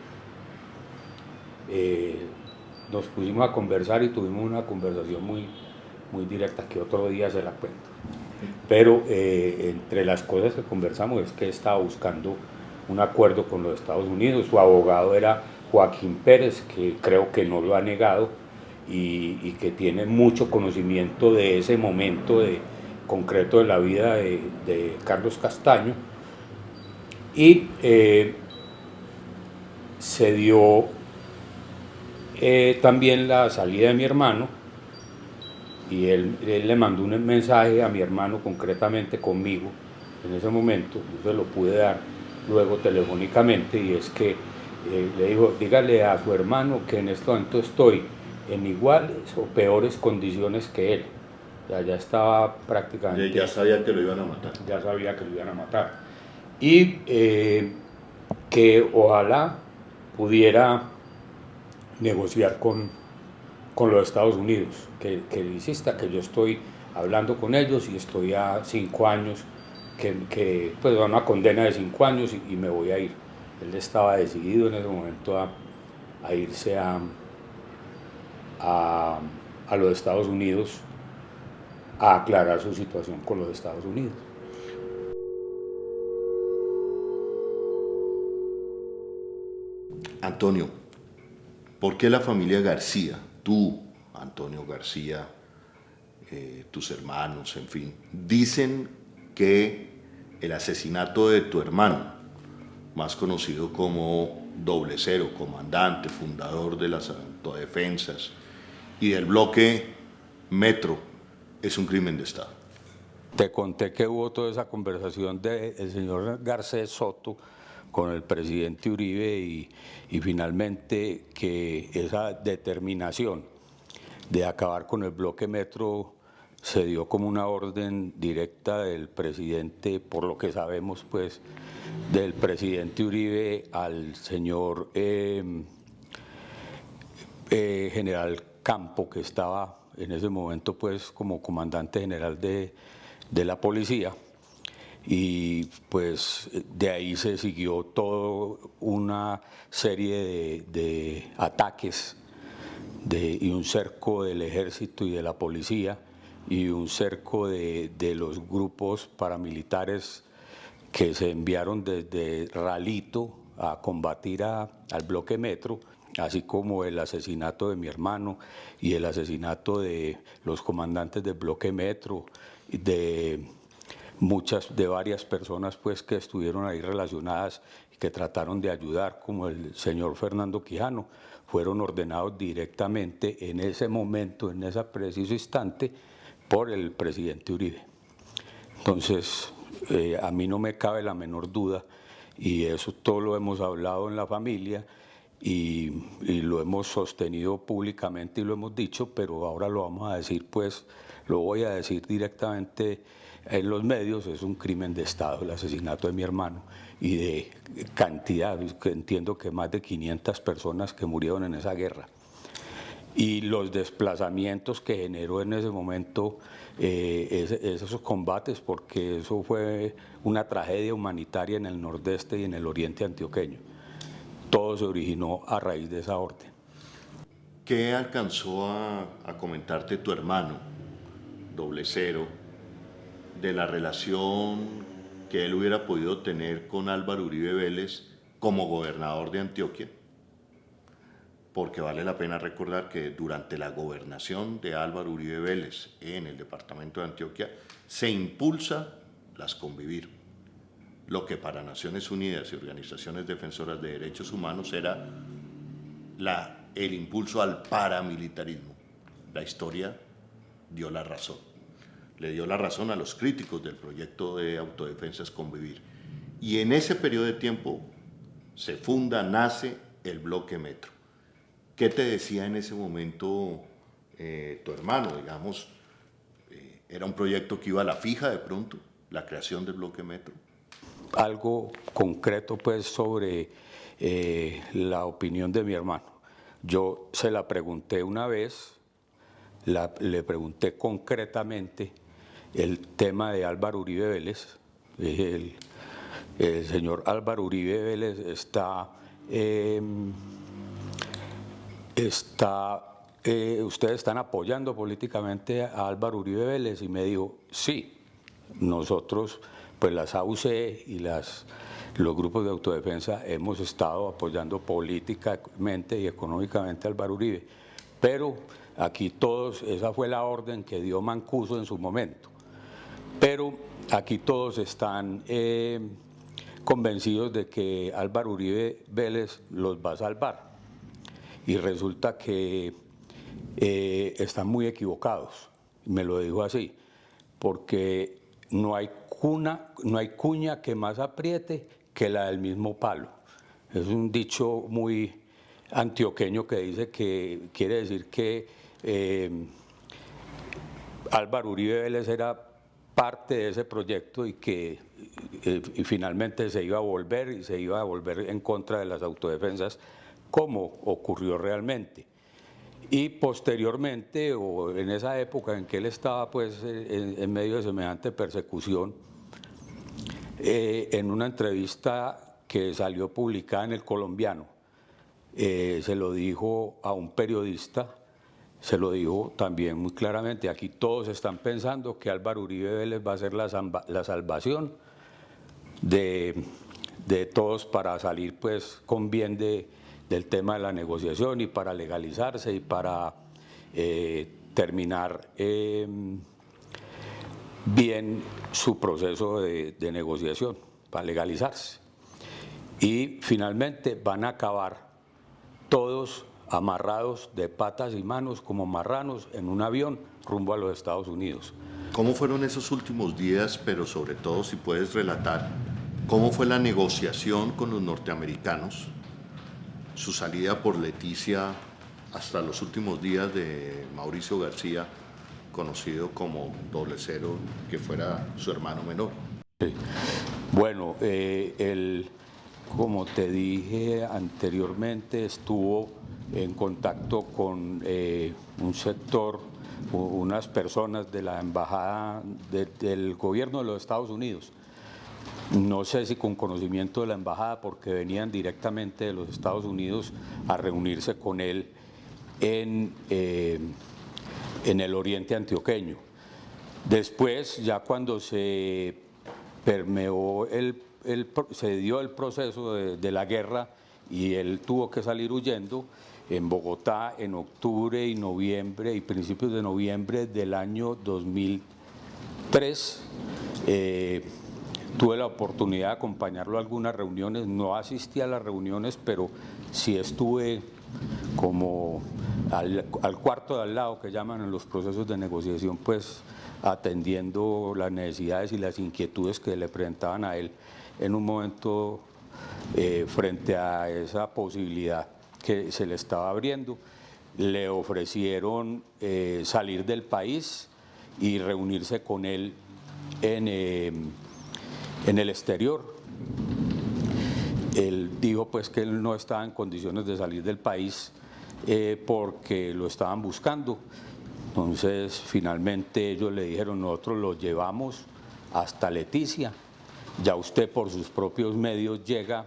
nos pusimos a conversar y tuvimos una conversación muy directa que otro día se la cuento. Pero entre las cosas que conversamos es que estaba buscando un acuerdo con los Estados Unidos. Su abogado era Joaquín Pérez, que creo que no lo ha negado y que tiene mucho conocimiento de ese momento concreto de la vida de Carlos Castaño. Y se dio también la salida de mi hermano, y él le mandó un mensaje a mi hermano concretamente conmigo en ese momento. Yo se lo pude dar luego telefónicamente, y es que le dijo: dígale a su hermano que en este momento estoy en iguales o peores condiciones que él. Ya estaba prácticamente... Ya sabía que lo iban a matar. Ya sabía que lo iban a matar. Y que ojalá pudiera negociar con los Estados Unidos, que insista que yo estoy hablando con ellos y estoy a 5 años, que pues da una condena de 5 años y me voy a ir. Él estaba decidido en ese momento a irse a los Estados Unidos, a aclarar su situación con los Estados Unidos. Antonio, ¿por qué la familia García, tú, Antonio García, tus hermanos, en fin, dicen que el asesinato de tu hermano, más conocido como Doble Cero, comandante, fundador de las autodefensas y del bloque Metro, es un crimen de Estado? Te conté que hubo toda esa conversación del señor Garcés Soto con el presidente Uribe y finalmente que esa determinación de acabar con el bloque Metro se dio como una orden directa del presidente, por lo que sabemos pues, del presidente Uribe al señor general Campo, que estaba en ese momento pues como comandante general de la policía. Y pues de ahí se siguió toda una serie de ataques y un cerco del ejército y de la policía y un cerco de los grupos paramilitares que se enviaron desde Ralito a combatir al bloque Metro, así como el asesinato de mi hermano y el asesinato de los comandantes del bloque Metro, de varias personas pues que estuvieron ahí relacionadas y que trataron de ayudar, como el señor Fernando Quijano, fueron ordenados directamente en ese momento, en ese preciso instante, por el presidente Uribe. Entonces, a mí no me cabe la menor duda, y eso todo lo hemos hablado en la familia y lo hemos sostenido públicamente y lo hemos dicho, pero ahora lo vamos a decir, pues lo voy a decir directamente en los medios: es un crimen de Estado el asesinato de mi hermano y de cantidad, que entiendo que más de 500 personas que murieron en esa guerra. y los desplazamientos que generó en ese momento esos combates, porque eso fue una tragedia humanitaria en el nordeste y en el oriente antioqueño. Todo se originó a raíz de esa orden. ¿Qué alcanzó a comentarte tu hermano, Doble Cero, de la relación que él hubiera podido tener con Álvaro Uribe Vélez como gobernador de Antioquia? Porque vale la pena recordar que durante la gobernación de Álvaro Uribe Vélez en el departamento de Antioquia se impulsa las Convivir, lo que para Naciones Unidas y organizaciones defensoras de derechos humanos era el impulso al paramilitarismo. La historia dio la razón. Le dio la razón a los críticos del proyecto de autodefensas Convivir. Y en ese periodo de tiempo se funda, nace el Bloque Metro. ¿Qué te decía en ese momento tu hermano? Digamos, ¿era un proyecto que iba a la fija de pronto, la creación del Bloque Metro? Algo concreto pues sobre la opinión de mi hermano. Yo se la pregunté una vez, le pregunté concretamente el tema de Álvaro Uribe Vélez. El señor Álvaro Uribe Vélez ustedes están apoyando políticamente a Álvaro Uribe Vélez, y me dijo, sí, nosotros, pues las AUC y los grupos de autodefensa hemos estado apoyando políticamente y económicamente a Álvaro Uribe, pero aquí todos, esa fue la orden que dio Mancuso en su momento, pero aquí todos están convencidos de que Álvaro Uribe Vélez los va a salvar. Y resulta que están muy equivocados, me lo dijo así, porque no hay cuña que más apriete que la del mismo palo. Es un dicho muy antioqueño que dice que quiere decir que Álvaro Uribe Vélez era parte de ese proyecto y que y finalmente se iba a volver en contra de las autodefensas, como ocurrió realmente. Y posteriormente, o en esa época en que él estaba pues en medio de semejante persecución, en una entrevista que salió publicada en El Colombiano, se lo dijo a un periodista, se lo dijo también muy claramente: aquí todos están pensando que Álvaro Uribe Vélez va a ser la salvación de todos para salir pues con bien del tema de la negociación y para legalizarse y para terminar bien su proceso de negociación, para legalizarse. Y finalmente van a acabar todos amarrados de patas y manos como marranos en un avión rumbo a los Estados Unidos. ¿Cómo fueron esos últimos días, pero sobre todo si puedes relatar cómo fue la negociación con los norteamericanos, su salida por Leticia hasta los últimos días de Mauricio García, conocido como Doble Cero, que fuera su hermano menor? Sí. Bueno, como te dije anteriormente, estuvo en contacto con un sector, unas personas de la embajada del gobierno de los Estados Unidos. No sé si con conocimiento de la embajada, porque venían directamente de los Estados Unidos a reunirse con él en el oriente antioqueño. Después, ya cuando se permeó se dio el proceso de la guerra y él tuvo que salir huyendo, en Bogotá en octubre y noviembre y principios de noviembre del año 2003, tuve la oportunidad de acompañarlo a algunas reuniones. No asistí a las reuniones, pero sí estuve como al cuarto de al lado, que llaman en los procesos de negociación, pues atendiendo las necesidades y las inquietudes que le presentaban a él en un momento frente a esa posibilidad que se le estaba abriendo. Le ofrecieron salir del país y reunirse con él en el exterior. Él dijo pues que él no estaba en condiciones de salir del país, porque lo estaban buscando. Entonces finalmente ellos le dijeron: nosotros lo llevamos hasta Leticia, ya usted por sus propios medios llega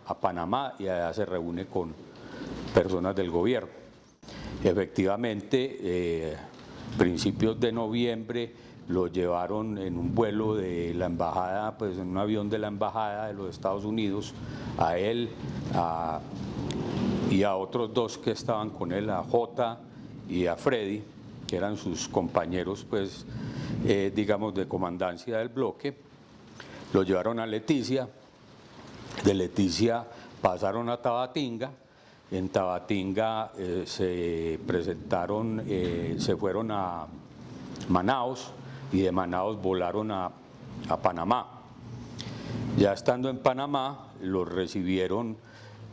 a Panamá y allá se reúne con personas del gobierno. Efectivamente, principios de noviembre lo llevaron en un vuelo de la embajada, pues en un avión de la embajada de los Estados Unidos, a él y a otros dos que estaban con él, a Jota y a Freddy, que eran sus compañeros, pues digamos, de comandancia del bloque. Lo llevaron a Leticia, de Leticia pasaron a Tabatinga. En Tabatinga se presentaron, se fueron a Manaos, y de Manaos volaron a Panamá. Ya estando en Panamá, los recibieron,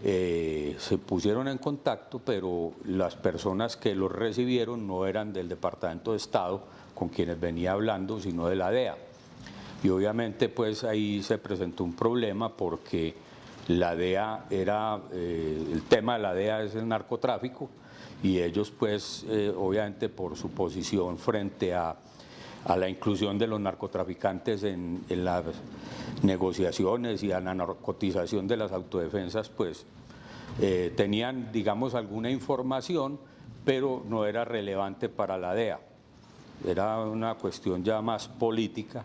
se pusieron en contacto, pero las personas que los recibieron no eran del Departamento de Estado con quienes venía hablando, sino de la DEA. Y obviamente pues ahí se presentó un problema, porque la DEA era, el tema de la DEA es el narcotráfico, y ellos pues obviamente por su posición frente a la inclusión de los narcotraficantes en las negociaciones y a la narcotización de las autodefensas, pues tenían, digamos, alguna información, pero no era relevante para la DEA. Era una cuestión ya más política,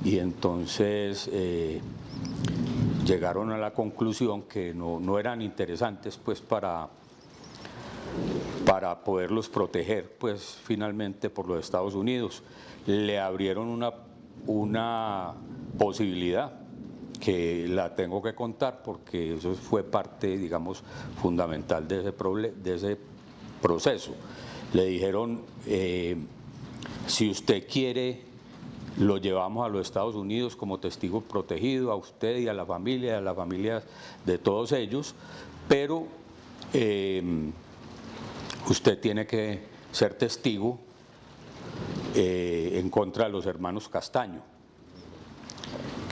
y entonces llegaron a la conclusión que no eran interesantes pues para poderlos proteger pues finalmente por los Estados Unidos. Le abrieron una posibilidad que la tengo que contar, porque eso fue parte, digamos, fundamental de ese proceso. Le dijeron: si usted quiere, lo llevamos a los Estados Unidos como testigo protegido, a usted y a las familias de todos ellos, pero usted tiene que ser testigo en contra de los hermanos Castaño,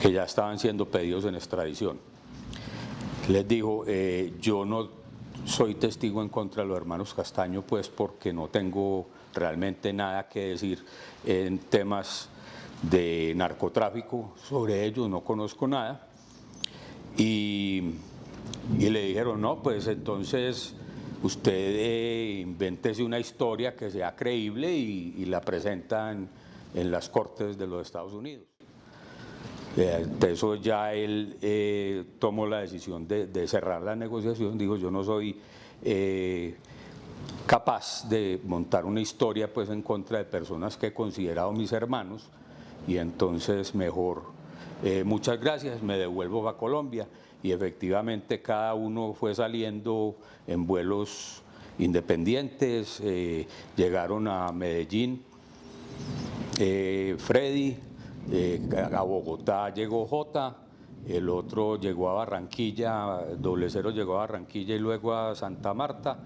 que ya estaban siendo pedidos en extradición. Les dijo: yo no soy testigo en contra de los hermanos Castaño, pues porque no tengo realmente nada que decir en temas de narcotráfico, sobre ellos no conozco nada. Y le dijeron: no, pues entonces usted invéntese una historia que sea creíble y la presenta en las cortes de los Estados Unidos. De eso ya él tomó la decisión de cerrar la negociación. Dijo: yo no soy capaz de montar una historia pues en contra de personas que he considerado mis hermanos, y entonces mejor, muchas gracias, me devuelvo a Colombia. Y efectivamente cada uno fue saliendo en vuelos independientes. Llegaron a Medellín Freddy, a Bogotá llegó Jota, el otro llegó a Barranquilla, Doble Cero llegó a Barranquilla y luego a Santa Marta,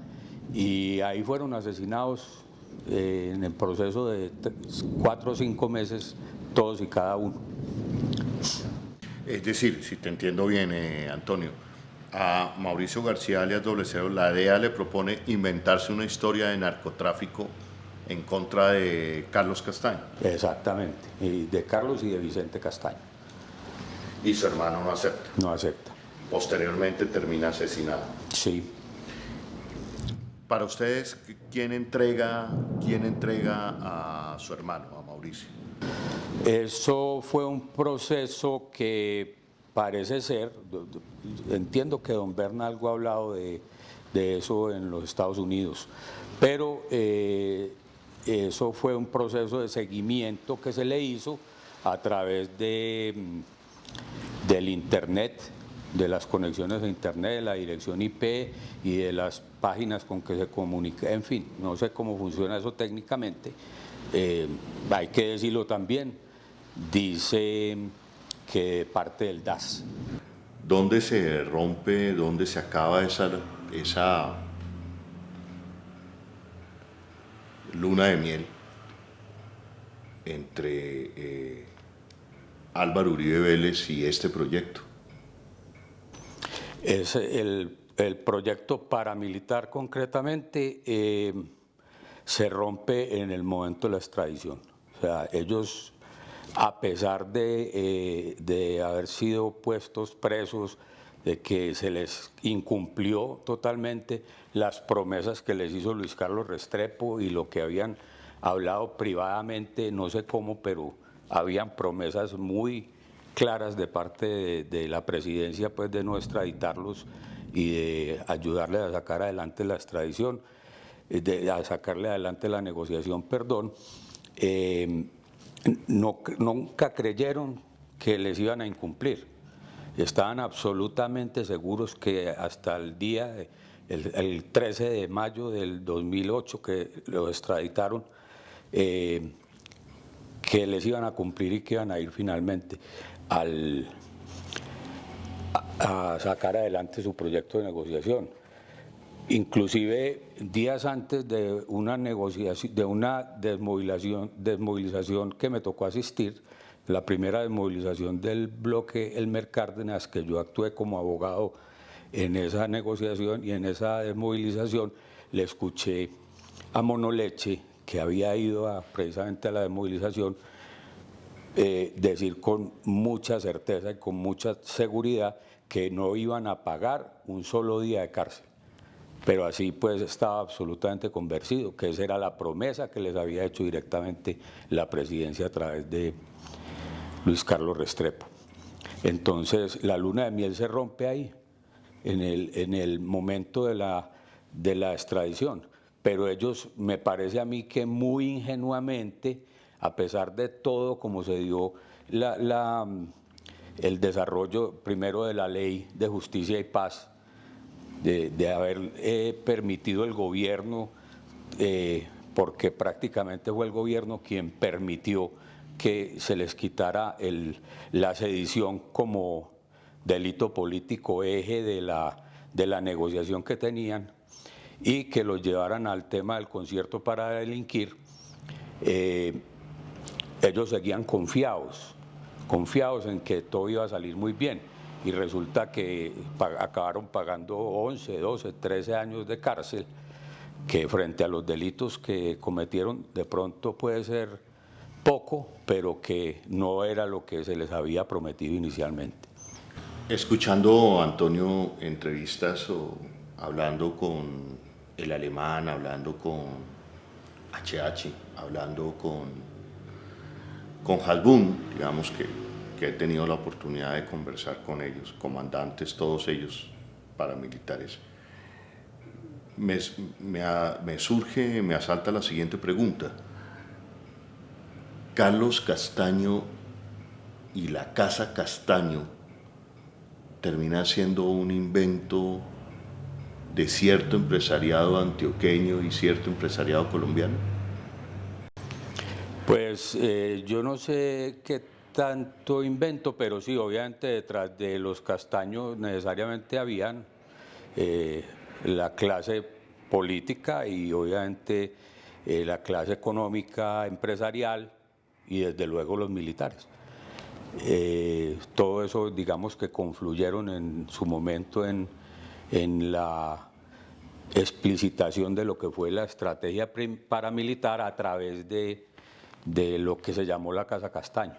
y ahí fueron asesinados en el proceso de 4 o 5 meses, todos y cada uno. Es decir, si te entiendo bien, Antonio, a Mauricio García alias Doble Cero, la DEA le propone inventarse una historia de narcotráfico en contra de Carlos Castaño. Exactamente, y de Carlos y de Vicente Castaño. Y su hermano no acepta. No acepta. Posteriormente termina asesinado. Sí. Para ustedes, ¿quién entrega a su hermano, a Mauricio? Eso fue un proceso que parece ser, entiendo que don Bernaldo ha hablado de eso en los Estados Unidos, pero eso fue un proceso de seguimiento que se le hizo a través del Internet, de las conexiones a Internet, de la dirección IP y de las páginas con que se comunica, en fin, no sé cómo funciona eso técnicamente. Hay que decirlo también, dice que parte del DAS. ¿Dónde se rompe, dónde se acaba esa luna de miel entre Álvaro Uribe Vélez y este proyecto? El el proyecto paramilitar concretamente se rompe en el momento de la extradición. O sea, ellos, a pesar de haber sido puestos presos, de que se les incumplió totalmente las promesas que les hizo Luis Carlos Restrepo y lo que habían hablado privadamente, no sé cómo, pero habían promesas muy claras de parte de la presidencia, pues, de no extraditarlos y de ayudarles a sacar adelante la extradición, a sacarle adelante la negociación, perdón. Nunca creyeron que les iban a incumplir. Estaban absolutamente seguros que hasta el día, el 13 de mayo del 2008, que los extraditaron, que les iban a cumplir y que iban a ir finalmente a sacar adelante su proyecto de negociación. Inclusive días antes de una negociación, de una desmovilización que me tocó asistir, la primera desmovilización del bloque Elmer Cárdenas, que yo actué como abogado en esa negociación y en esa desmovilización, le escuché a Monoleche, que había ido precisamente a la desmovilización, decir con mucha certeza y con mucha seguridad que no iban a pagar un solo día de cárcel. Pero así pues estaba absolutamente convencido que esa era la promesa que les había hecho directamente la presidencia a través de Luis Carlos Restrepo. Entonces la luna de miel se rompe ahí, en el momento de la extradición. Pero ellos, me parece a mí que muy ingenuamente, a pesar de todo como se dio el desarrollo primero de la Ley de Justicia y Paz, de haber permitido el gobierno, porque prácticamente fue el gobierno quien permitió que se les quitara la sedición como delito político, eje de la negociación que tenían, y que los llevaran al tema del concierto para delinquir. Ellos seguían confiados en que todo iba a salir muy bien, y resulta que acabaron pagando 11, 12, 13 años de cárcel, que frente a los delitos que cometieron de pronto puede ser poco, pero que no era lo que se les había prometido inicialmente. Escuchando, Antonio, entrevistas o hablando con el alemán, hablando con HH, hablando con Halbun, digamos que he tenido la oportunidad de conversar con ellos, comandantes, todos ellos paramilitares, me asalta la siguiente pregunta. Carlos Castaño y la Casa Castaño termina siendo un invento de cierto empresariado antioqueño y cierto empresariado colombiano. Pues yo no sé qué tanto invento, pero sí, obviamente detrás de los Castaños necesariamente habían la clase política y obviamente la clase económica, empresarial y desde luego los militares. Todo eso, digamos, que confluyeron en su momento en la explicitación de lo que fue la estrategia paramilitar a través de lo que se llamó la Casa Castaño.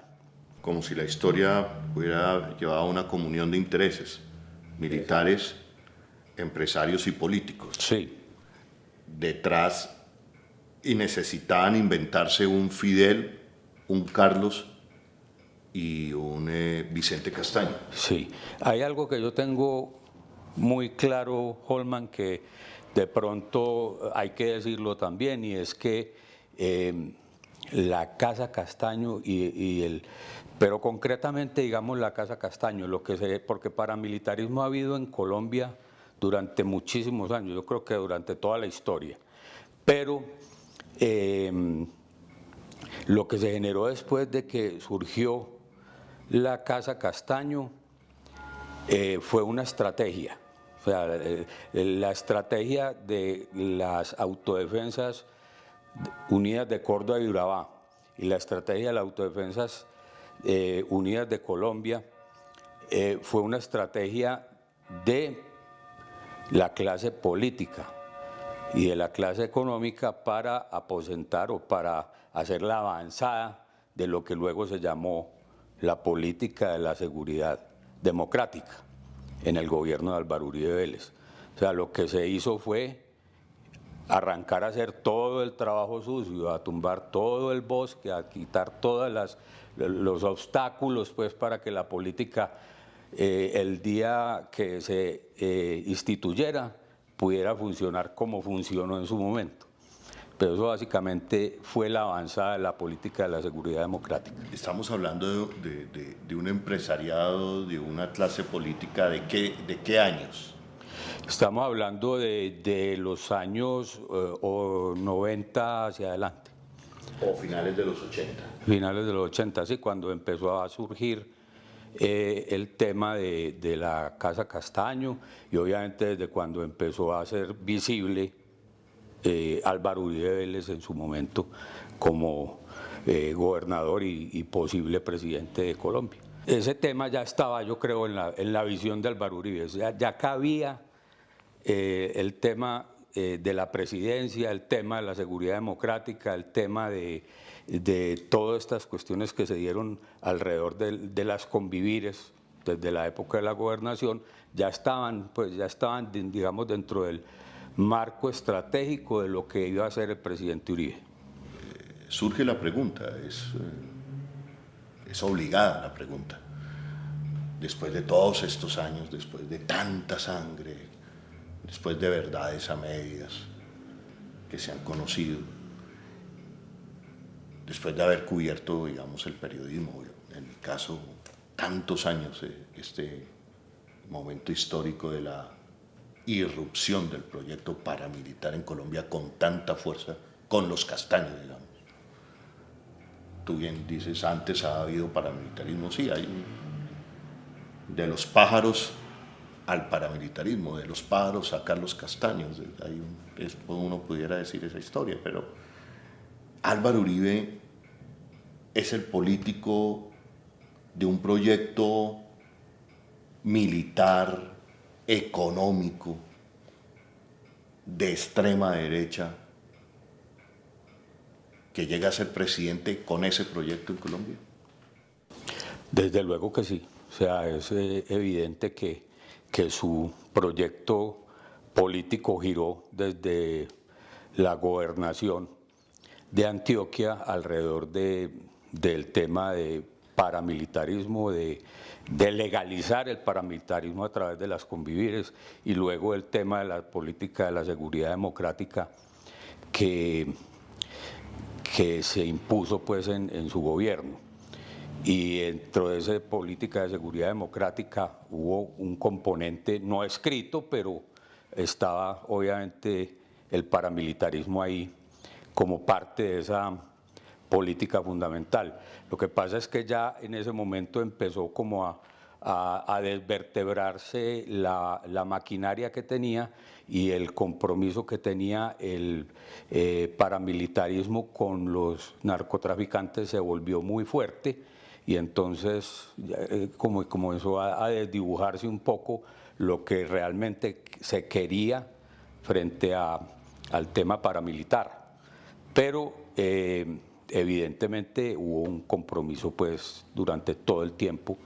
Como si la historia hubiera llevado a una comunión de intereses, militares, empresarios y políticos. Sí. Detrás, y necesitaban inventarse un Fidel, un Carlos y un Vicente Castaño. Sí, hay algo que yo tengo muy claro, Holman, que de pronto hay que decirlo también, y es que la Casa Castaño pero concretamente, digamos, la Casa Castaño, porque paramilitarismo ha habido en Colombia durante muchísimos años, yo creo que durante toda la historia, pero lo que se generó después de que surgió la Casa Castaño fue una estrategia. O sea, la estrategia de las autodefensas unidas de Córdoba y Urabá y la estrategia de las autodefensas unidas de Colombia fue una estrategia de la clase política y de la clase económica para aposentar o para hacer la avanzada de lo que luego se llamó la política de la seguridad democrática en el gobierno de Álvaro Uribe Vélez. O sea, lo que se hizo fue arrancar a hacer todo el trabajo sucio, a tumbar todo el bosque, a quitar todos los obstáculos pues, para que la política, el día que se instituyera, pudiera funcionar como funcionó en su momento. Pero eso básicamente fue la avanzada de la política de la seguridad democrática. Estamos hablando de un empresariado, de una clase política, ¿de qué años? Estamos hablando de los años 90 hacia adelante. ¿O finales de los 80? Finales de los 80, sí, cuando empezó a surgir el tema de la Casa Castaño y obviamente desde cuando empezó a ser visible Álvaro Uribe Vélez en su momento como gobernador y posible presidente de Colombia. Ese tema ya estaba, yo creo, en la visión de Álvaro Uribe, ya cabía el tema de la presidencia, el tema de la seguridad democrática, el tema de todas estas cuestiones que se dieron alrededor de las convivires desde la época de la gobernación, ya estaban, digamos, dentro del marco estratégico de lo que iba a ser el presidente Uribe. Surge la pregunta, es obligada la pregunta. Después de todos estos años, después de tanta sangre, después de verdades a medias que se han conocido, después de haber cubierto, digamos, el periodismo, en mi caso, tantos años, este momento histórico de la irrupción del proyecto paramilitar en Colombia con tanta fuerza, con los Castaños, digamos. Tú bien dices, antes ha habido paramilitarismo, sí, hay de los pájaros al paramilitarismo, de los pájaros a Carlos Castaños, uno pudiera decir esa historia, pero Álvaro Uribe es el político de un proyecto militar, económico, de extrema derecha, que llega a ser presidente con ese proyecto en Colombia. Desde luego que sí, o sea, es evidente que su proyecto político giró desde la gobernación de Antioquia alrededor del tema de paramilitarismo, de legalizar el paramilitarismo a través de las convivires y luego el tema de la política de la seguridad democrática que se impuso pues en su gobierno. Y dentro de esa política de seguridad democrática hubo un componente no escrito, pero estaba obviamente el paramilitarismo ahí como parte de esa política fundamental. Lo que pasa es que ya en ese momento empezó como a desvertebrarse la maquinaria que tenía y el compromiso que tenía el paramilitarismo con los narcotraficantes se volvió muy fuerte y entonces como comenzó a desdibujarse un poco lo que realmente se quería frente al tema paramilitar. Pero evidentemente hubo un compromiso pues durante todo el tiempo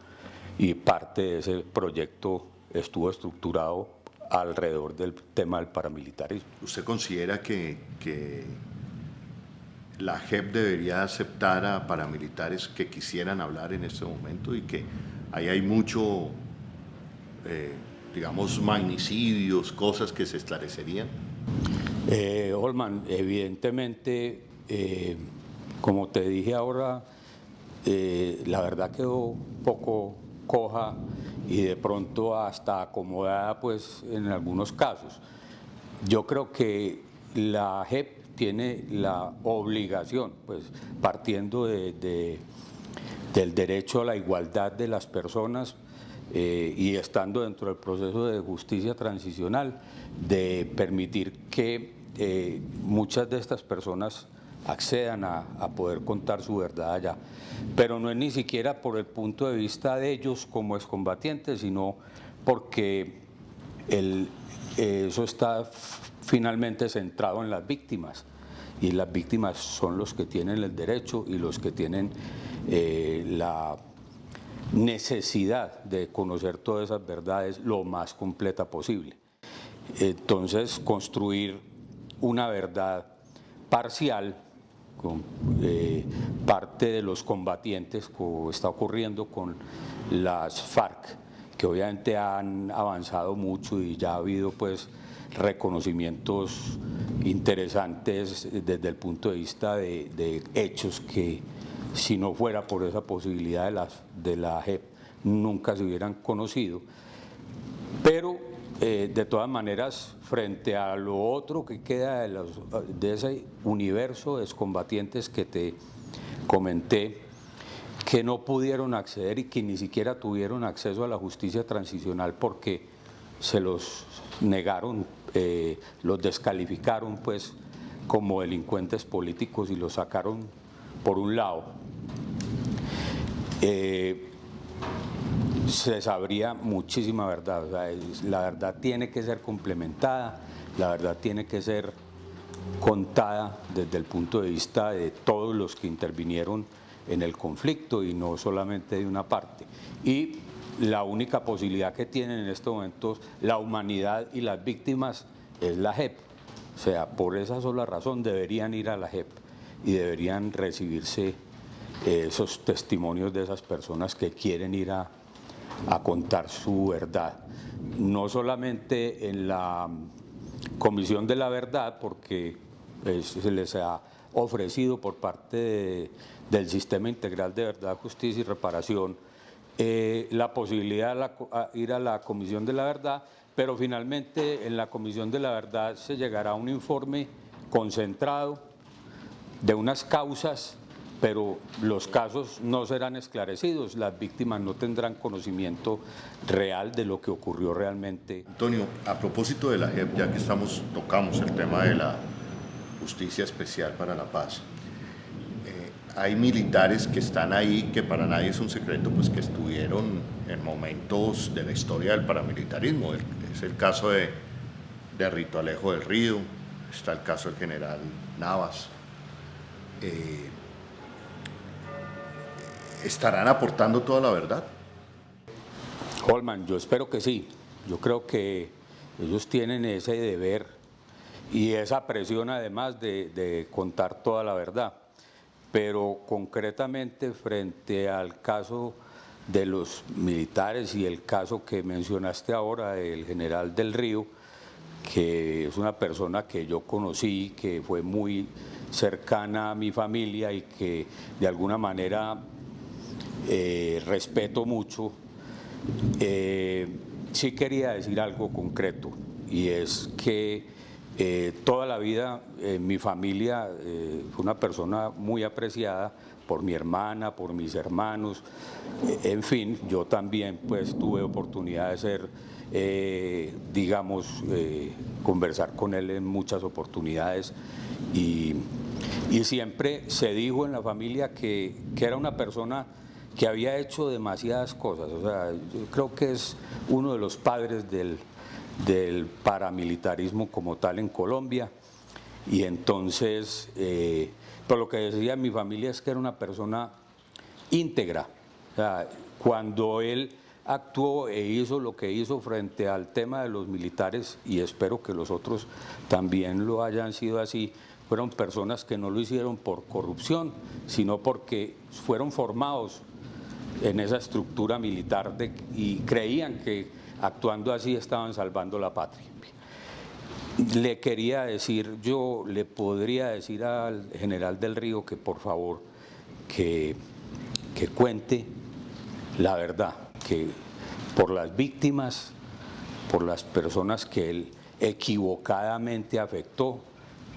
y parte de ese proyecto estuvo estructurado alrededor del tema del paramilitarismo. ¿Usted considera que la JEP debería aceptar a paramilitares que quisieran hablar en este momento y que ahí hay mucho, digamos, magnicidios, cosas que se esclarecerían? Holman, evidentemente, como te dije ahora, la verdad quedó un poco coja y de pronto hasta acomodada pues en algunos casos. Yo creo que la JEP tiene la obligación, pues partiendo del derecho a la igualdad de las personas y estando dentro del proceso de justicia transicional, de permitir que muchas de estas personas accedan a poder contar su verdad allá. Pero no es ni siquiera por el punto de vista de ellos como excombatientes, sino porque eso está finalmente centrado en las víctimas, y las víctimas son los que tienen el derecho y los que tienen la necesidad de conocer todas esas verdades lo más completa posible. Entonces, construir una verdad parcial con parte de los combatientes, como está ocurriendo con las FARC, que obviamente han avanzado mucho y ya ha habido pues reconocimientos interesantes desde el punto de vista de hechos que, si no fuera por esa posibilidad de la JEP, nunca se hubieran conocido. Pero de todas maneras, frente a lo otro que queda de ese universo de excombatientes que te comenté, que no pudieron acceder y que ni siquiera tuvieron acceso a la justicia transicional porque se los negaron, los descalificaron pues como delincuentes políticos y los sacaron por un lado. Se sabría muchísima verdad, o sea, la verdad tiene que ser complementada, la verdad tiene que ser contada desde el punto de vista de todos los que intervinieron en el conflicto y no solamente de una parte. Y la única posibilidad que tienen en estos momentos la humanidad y las víctimas es la JEP. O sea, por esa sola razón deberían ir a la JEP y deberían recibirse esos testimonios de esas personas que quieren ir a contar su verdad. No solamente en la Comisión de la Verdad, porque se les ha ofrecido por parte del Sistema Integral de Verdad, Justicia y Reparación la posibilidad de ir a la Comisión de la Verdad, pero finalmente en la Comisión de la Verdad se llegará a un informe concentrado de unas causas, pero los casos no serán esclarecidos, las víctimas no tendrán conocimiento real de lo que ocurrió realmente. Antonio, a propósito de la JEP, ya que tocamos el tema de la Justicia Especial para la Paz, hay militares que están ahí, que para nadie es un secreto, pues que estuvieron en momentos de la historia del paramilitarismo. Es el caso de Rito Alejo del Río, está el caso del general Navas. ¿Estarán aportando toda la verdad? Holman, yo espero que sí. Yo creo que ellos tienen ese deber y esa presión además de contar toda la verdad. Pero concretamente frente al caso de los militares y el caso que mencionaste ahora del general del Río, que es una persona que yo conocí, que fue muy cercana a mi familia y que de alguna manera respeto mucho, sí quería decir algo concreto, y es que toda la vida mi familia fue una persona muy apreciada por mi hermana, por mis hermanos, en fin, yo también pues tuve oportunidad de ser, conversar con él en muchas oportunidades y siempre se dijo en la familia que era una persona que había hecho demasiadas cosas. O sea, yo creo que es uno de los padres del paramilitarismo como tal en Colombia, y entonces, por lo que decía mi familia es que era una persona íntegra. O sea, cuando él actuó e hizo lo que hizo frente al tema de los militares, y espero que los otros también lo hayan sido así, fueron personas que no lo hicieron por corrupción, sino porque fueron formados en esa estructura militar y creían que actuando así estaban salvando la patria. Le quería decir, yo le podría decir al general del Río que por favor que cuente la verdad, que por las víctimas, por las personas que él equivocadamente afectó,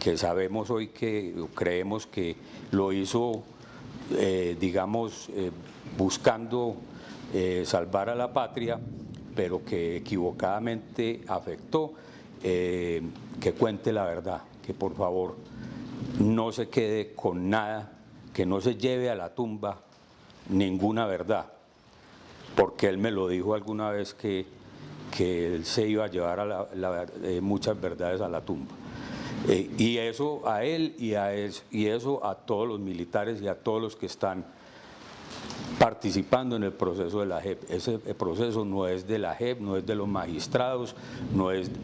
que sabemos hoy creemos que lo hizo, buscando salvar a la patria, pero que equivocadamente afectó, que cuente la verdad, que por favor no se quede con nada, que no se lleve a la tumba ninguna verdad, porque él me lo dijo alguna vez que que él se iba a llevar a muchas verdades a la tumba. Y eso a él y eso a todos los militares y a todos los que están participando en el proceso de la JEP. Ese proceso no es de la JEP, no es de los magistrados,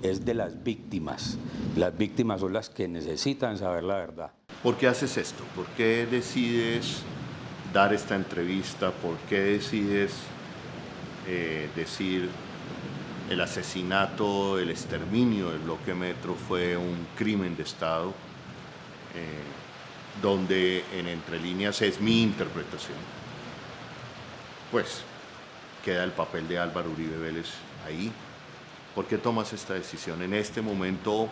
es de las víctimas. Las víctimas son las que necesitan saber la verdad. ¿Por qué haces esto? ¿Por qué decides dar esta entrevista? ¿Por qué decides decir el asesinato, el exterminio del bloque Metro fue un crimen de Estado? Donde en entre líneas es mi interpretación. Pues queda el papel de Álvaro Uribe Vélez ahí. ¿Por qué tomas esta decisión en este momento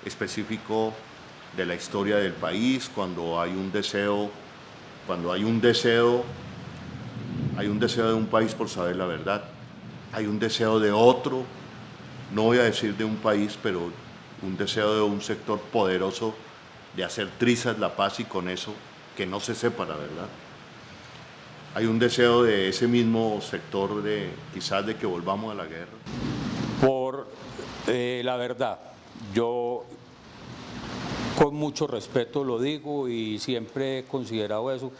específico de la historia del país, cuando hay un deseo de un país por saber la verdad, hay un deseo de otro, no voy a decir de un país, pero un deseo de un sector poderoso de hacer trizas la paz y con eso que no se sepa la verdad? Hay un deseo de ese mismo sector quizás de que volvamos a la guerra. Por la verdad, yo con mucho respeto lo digo y siempre he considerado eso,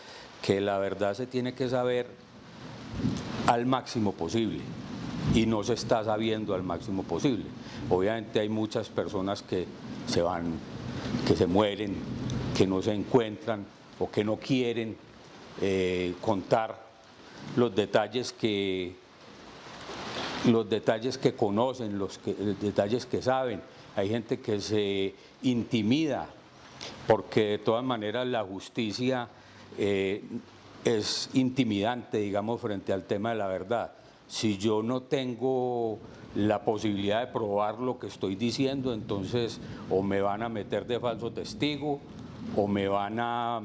que la verdad se tiene que saber al máximo posible y no se está sabiendo al máximo posible. Obviamente hay muchas personas que se van, que se mueren, que no se encuentran o que no quieren contar los detalles que conocen, los detalles que saben. Hay gente que se intimida porque de todas maneras la justicia es intimidante, digamos, frente al tema de la verdad. Si yo no tengo la posibilidad de probar lo que estoy diciendo, entonces o me van a meter de falso testigo o me van a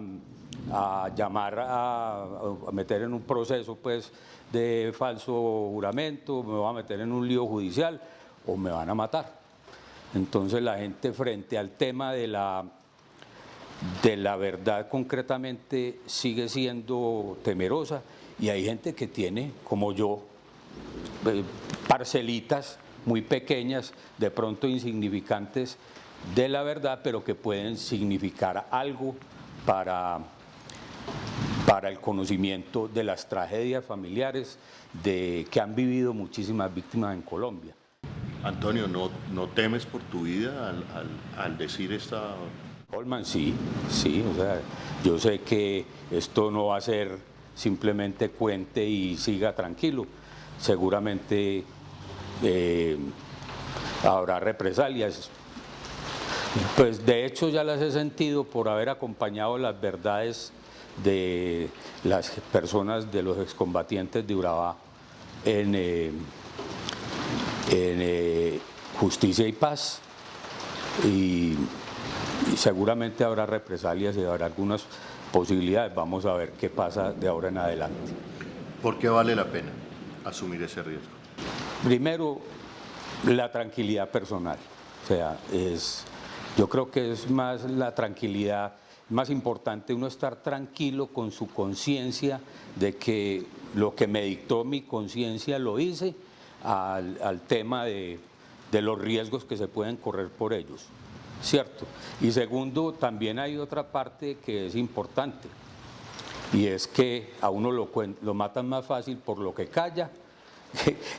llamar a meter en un proceso pues de falso juramento, me van a meter en un lío judicial o me van a matar. Entonces la gente frente al tema de la verdad concretamente sigue siendo temerosa y hay gente que tiene, como yo, parcelitas muy pequeñas, de pronto insignificantes de la verdad, pero que pueden significar algo para el conocimiento de las tragedias familiares que han vivido muchísimas víctimas en Colombia. Antonio, ¿no temes por tu vida al decir esta...? Holman, sí, o sea, yo sé que esto no va a ser simplemente cuente y siga tranquilo, seguramente habrá represalias. Pues de hecho ya las he sentido por haber acompañado las verdades de las personas, de los excombatientes de Urabá en Justicia y Paz, y seguramente habrá represalias y habrá algunas posibilidades. Vamos a ver qué pasa de ahora en adelante. ¿Por qué vale la pena asumir ese riesgo? Primero, la tranquilidad personal. O sea, yo creo que es más la tranquilidad, más importante uno estar tranquilo con su conciencia de que lo que me dictó mi conciencia lo hice, al tema de los riesgos que se pueden correr por ellos, ¿cierto? Y segundo, también hay otra parte que es importante, y es que a uno lo matan más fácil por lo que calla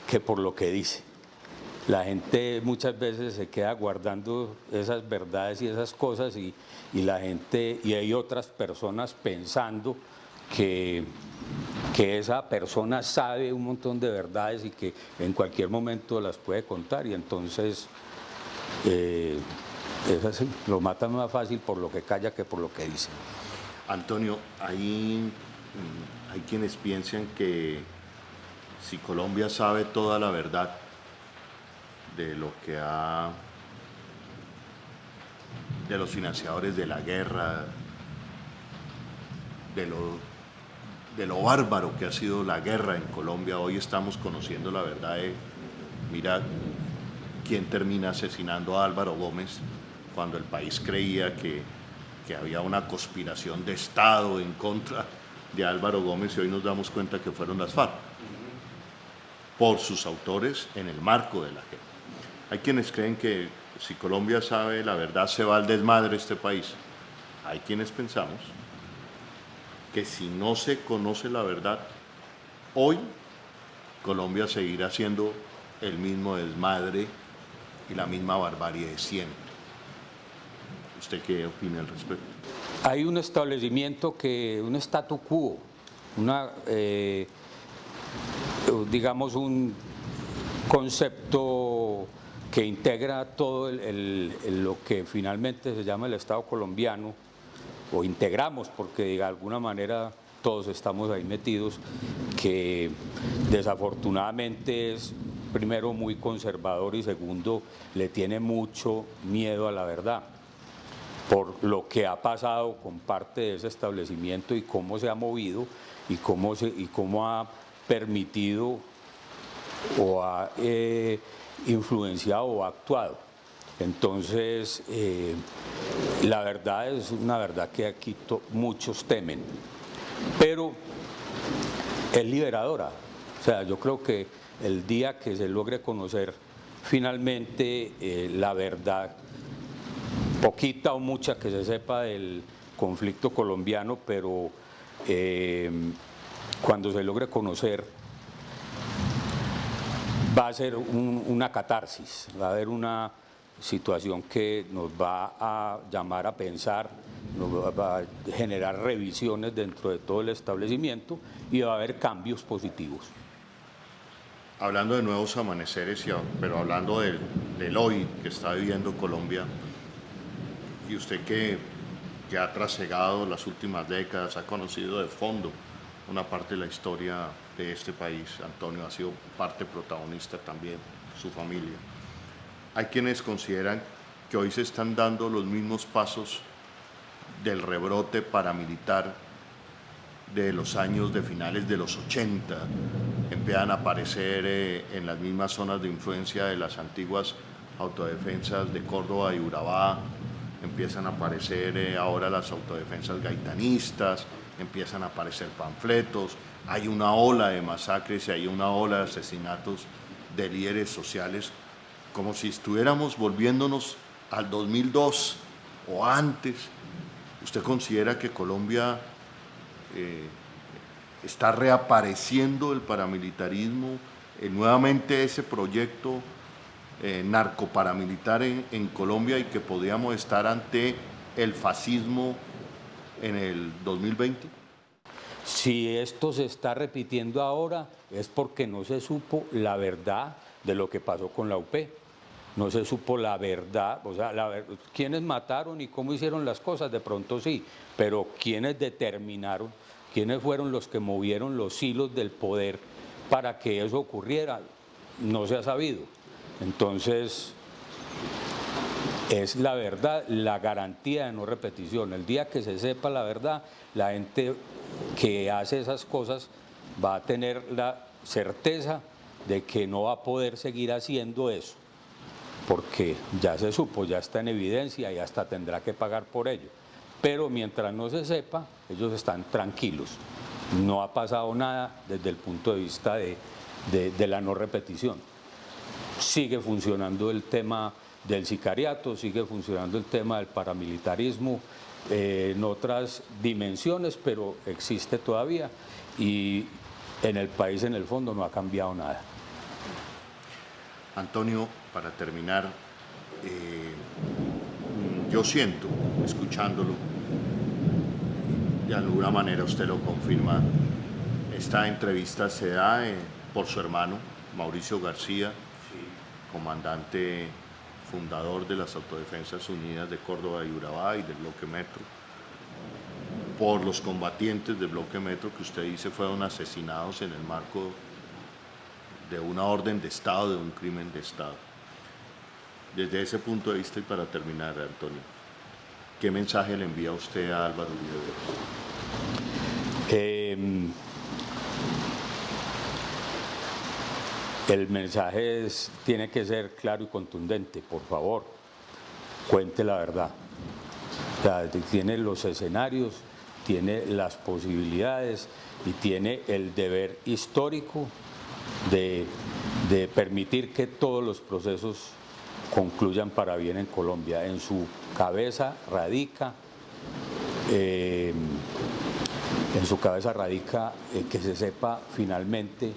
que por lo que dice. La gente muchas veces se queda guardando esas verdades y esas cosas y hay otras personas pensando que esa persona sabe un montón de verdades y que en cualquier momento las puede contar, y entonces es así, lo matan más fácil por lo que calla que por lo que dice. Antonio, hay quienes piensan que si Colombia sabe toda la verdad de lo que de los financiadores de la guerra, de lo bárbaro que ha sido la guerra en Colombia, hoy estamos conociendo la verdad de, mira, quién termina asesinando a Álvaro Gómez cuando el país creía que había una conspiración de Estado en contra de Álvaro Gómez, y hoy nos damos cuenta que fueron las FARC. por sus autores en el marco de la JEP. Hay quienes creen que si Colombia sabe la verdad se va al desmadre este país. Hay quienes pensamos que si no se conoce la verdad, hoy Colombia seguirá siendo el mismo desmadre y la misma barbarie de siempre. ¿Usted qué opina al respecto? Hay un establecimiento un statu quo, digamos un concepto que integra todo lo que finalmente se llama el Estado colombiano, o integramos porque de alguna manera todos estamos ahí metidos, que desafortunadamente es primero muy conservador y segundo le tiene mucho miedo a la verdad, por lo que ha pasado con parte de ese establecimiento y cómo se ha movido y cómo ha permitido o ha influenciado o ha actuado. Entonces, la verdad es una verdad que aquí muchos temen, pero es liberadora. O sea, yo creo que el día que se logre conocer finalmente la verdad, poquita o mucha que se sepa del conflicto colombiano, pero cuando se logre conocer va a ser una catarsis, va a haber una situación que nos va a llamar a pensar, nos va a generar revisiones dentro de todo el establecimiento y va a haber cambios positivos. Hablando de nuevos amaneceres, pero hablando del hoy que está viviendo Colombia, y usted que ha trasegado las últimas décadas, ha conocido de fondo una parte de la historia de este país, Antonio ha sido parte protagonista también, su familia. Hay quienes consideran que hoy se están dando los mismos pasos del rebrote paramilitar de los años de finales de los 80, empiezan a aparecer en las mismas zonas de influencia de las antiguas autodefensas de Córdoba y Urabá, empiezan a aparecer ahora las autodefensas gaitanistas, empiezan a aparecer panfletos, hay una ola de masacres y hay una ola de asesinatos de líderes sociales, como si estuviéramos volviéndonos al 2002 o antes. ¿Usted considera que Colombia está reapareciendo el paramilitarismo, nuevamente ese proyecto narcoparamilitar en Colombia y que podríamos estar ante el fascismo en el 2020? Si esto se está repitiendo ahora es porque no se supo la verdad de lo que pasó con la UP. No se supo la verdad, o sea, quiénes mataron y cómo hicieron las cosas, de pronto sí, pero quiénes determinaron, quiénes fueron los que movieron los hilos del poder para que eso ocurriera, no se ha sabido. Entonces, es la verdad, la garantía de no repetición. El día que se sepa la verdad, la gente que hace esas cosas va a tener la certeza de que no va a poder seguir haciendo eso, porque ya se supo, ya está en evidencia y hasta tendrá que pagar por ello. Pero mientras no se sepa, ellos están tranquilos. No ha pasado nada desde el punto de vista de la no repetición. Sigue funcionando el tema del sicariato, sigue funcionando el tema del paramilitarismo en otras dimensiones, pero existe todavía y en el país en el fondo no ha cambiado nada. Antonio, para terminar, yo siento, escuchándolo, de alguna manera usted lo confirma, esta entrevista se da por su hermano, Mauricio García, comandante fundador de las Autodefensas Unidas de Córdoba y Urabá y del Bloque Metro, por los combatientes del Bloque Metro que usted dice fueron asesinados en el marco de una orden de Estado, de un crimen de Estado. Desde ese punto de vista, y para terminar, Antonio, ¿qué mensaje le envía usted a Álvaro Uribe? El mensaje tiene que ser claro y contundente. Por favor, cuente la verdad. O sea, tiene los escenarios, tiene las posibilidades y tiene el deber histórico de de permitir que todos los procesos concluyan para bien en Colombia. En su cabeza radica que se sepa finalmente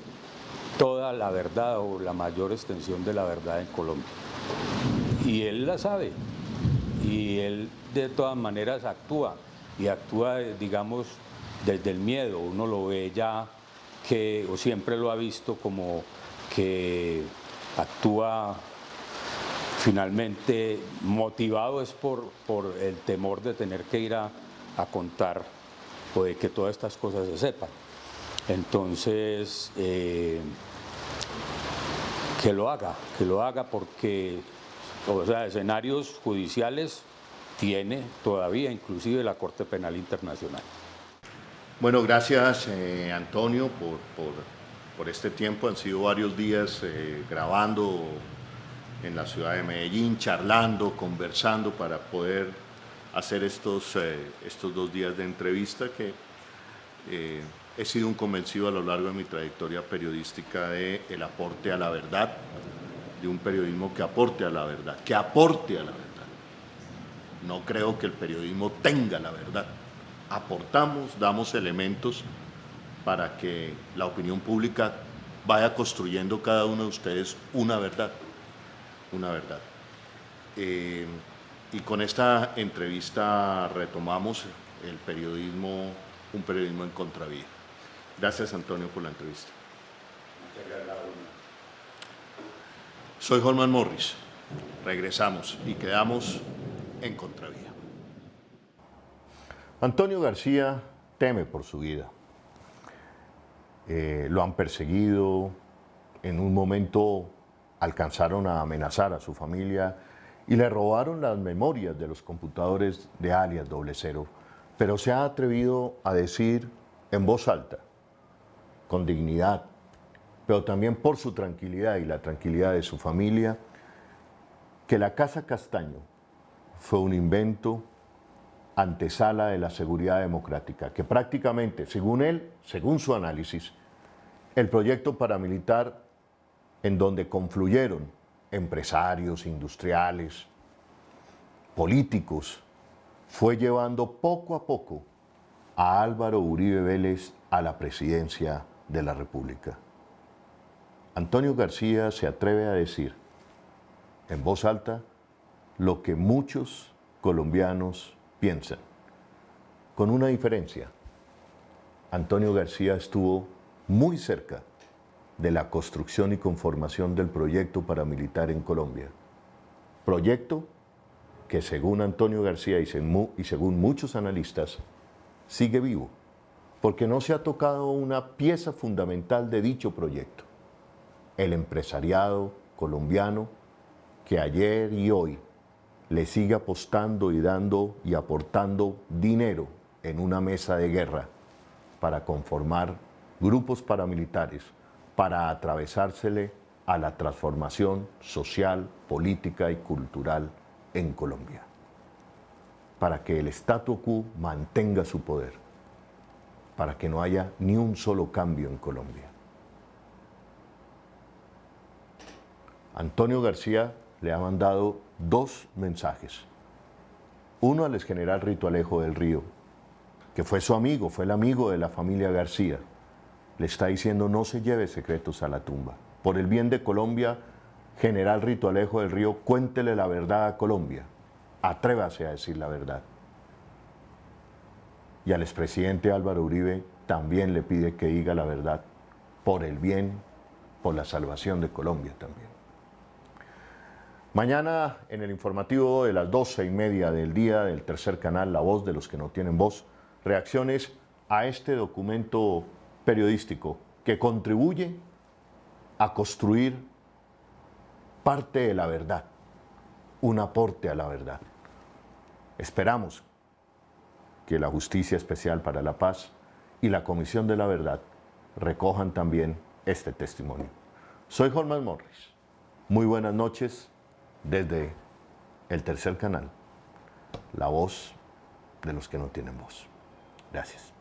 toda la verdad o la mayor extensión de la verdad en Colombia. Y él la sabe, y él de todas maneras actúa, y actúa, digamos, desde el miedo. Uno lo ve ya o siempre lo ha visto como que actúa finalmente motivado es por el temor de tener que ir a contar o de que todas estas cosas se sepan. Entonces, que lo haga porque, o sea, escenarios judiciales tiene todavía, inclusive la Corte Penal Internacional. Bueno, gracias Antonio por este tiempo. Han sido varios días grabando en la ciudad de Medellín, charlando, conversando para poder hacer estos 2 días de entrevista que he sido un convencido a lo largo de mi trayectoria periodística del aporte a la verdad, de un periodismo que aporte a la verdad, que aporte a la verdad. No creo que el periodismo tenga la verdad. Aportamos, damos elementos para que la opinión pública vaya construyendo cada uno de ustedes una verdad. Una verdad. Y con esta entrevista retomamos el periodismo, un periodismo en contravía. Gracias, Antonio, por la entrevista. Soy Holman Morris. Regresamos y quedamos en contravía. Antonio García teme por su vida. Lo han perseguido. En un momento alcanzaron a amenazar a su familia y le robaron las memorias de los computadores de alias 00, pero se ha atrevido a decir en voz alta, con dignidad, pero también por su tranquilidad y la tranquilidad de su familia, que la Casa Castaño fue un invento, antesala de la seguridad democrática, que prácticamente, según él, según su análisis, el proyecto paramilitar en donde confluyeron empresarios, industriales, políticos, fue llevando poco a poco a Álvaro Uribe Vélez a la presidencia de la República. Antonio García se atreve a decir en voz alta lo que muchos colombianos piensan, con una diferencia. Antonio García estuvo muy cerca de la construcción y conformación del proyecto paramilitar en Colombia. Proyecto que, según Antonio García y según muchos analistas, sigue vivo, porque no se ha tocado una pieza fundamental de dicho proyecto: el empresariado colombiano, que ayer y hoy le sigue apostando y dando y aportando dinero en una mesa de guerra para conformar grupos paramilitares, para atravesársele a la transformación social, política y cultural en Colombia, para que el statu quo mantenga su poder, para que no haya ni un solo cambio en Colombia. Antonio García le ha mandado 2 mensajes. Uno al exgeneral Rito Alejo del Río, que fue su amigo, fue el amigo de la familia García. Le está diciendo: no se lleve secretos a la tumba. Por el bien de Colombia, general Rito Alejo del Río, cuéntele la verdad a Colombia. Atrévase a decir la verdad. Y al expresidente Álvaro Uribe también le pide que diga la verdad, por el bien, por la salvación de Colombia también. Mañana, en el informativo de las 12:30 del día del Tercer Canal, La Voz de los que no tienen voz, reacciones a este documento periodístico que contribuye a construir parte de la verdad, un aporte a la verdad. Esperamos que la Justicia Especial para la Paz y la Comisión de la Verdad recojan también este testimonio. Soy Holman Morris. Muy buenas noches desde el Tercer Canal, la voz de los que no tienen voz. Gracias.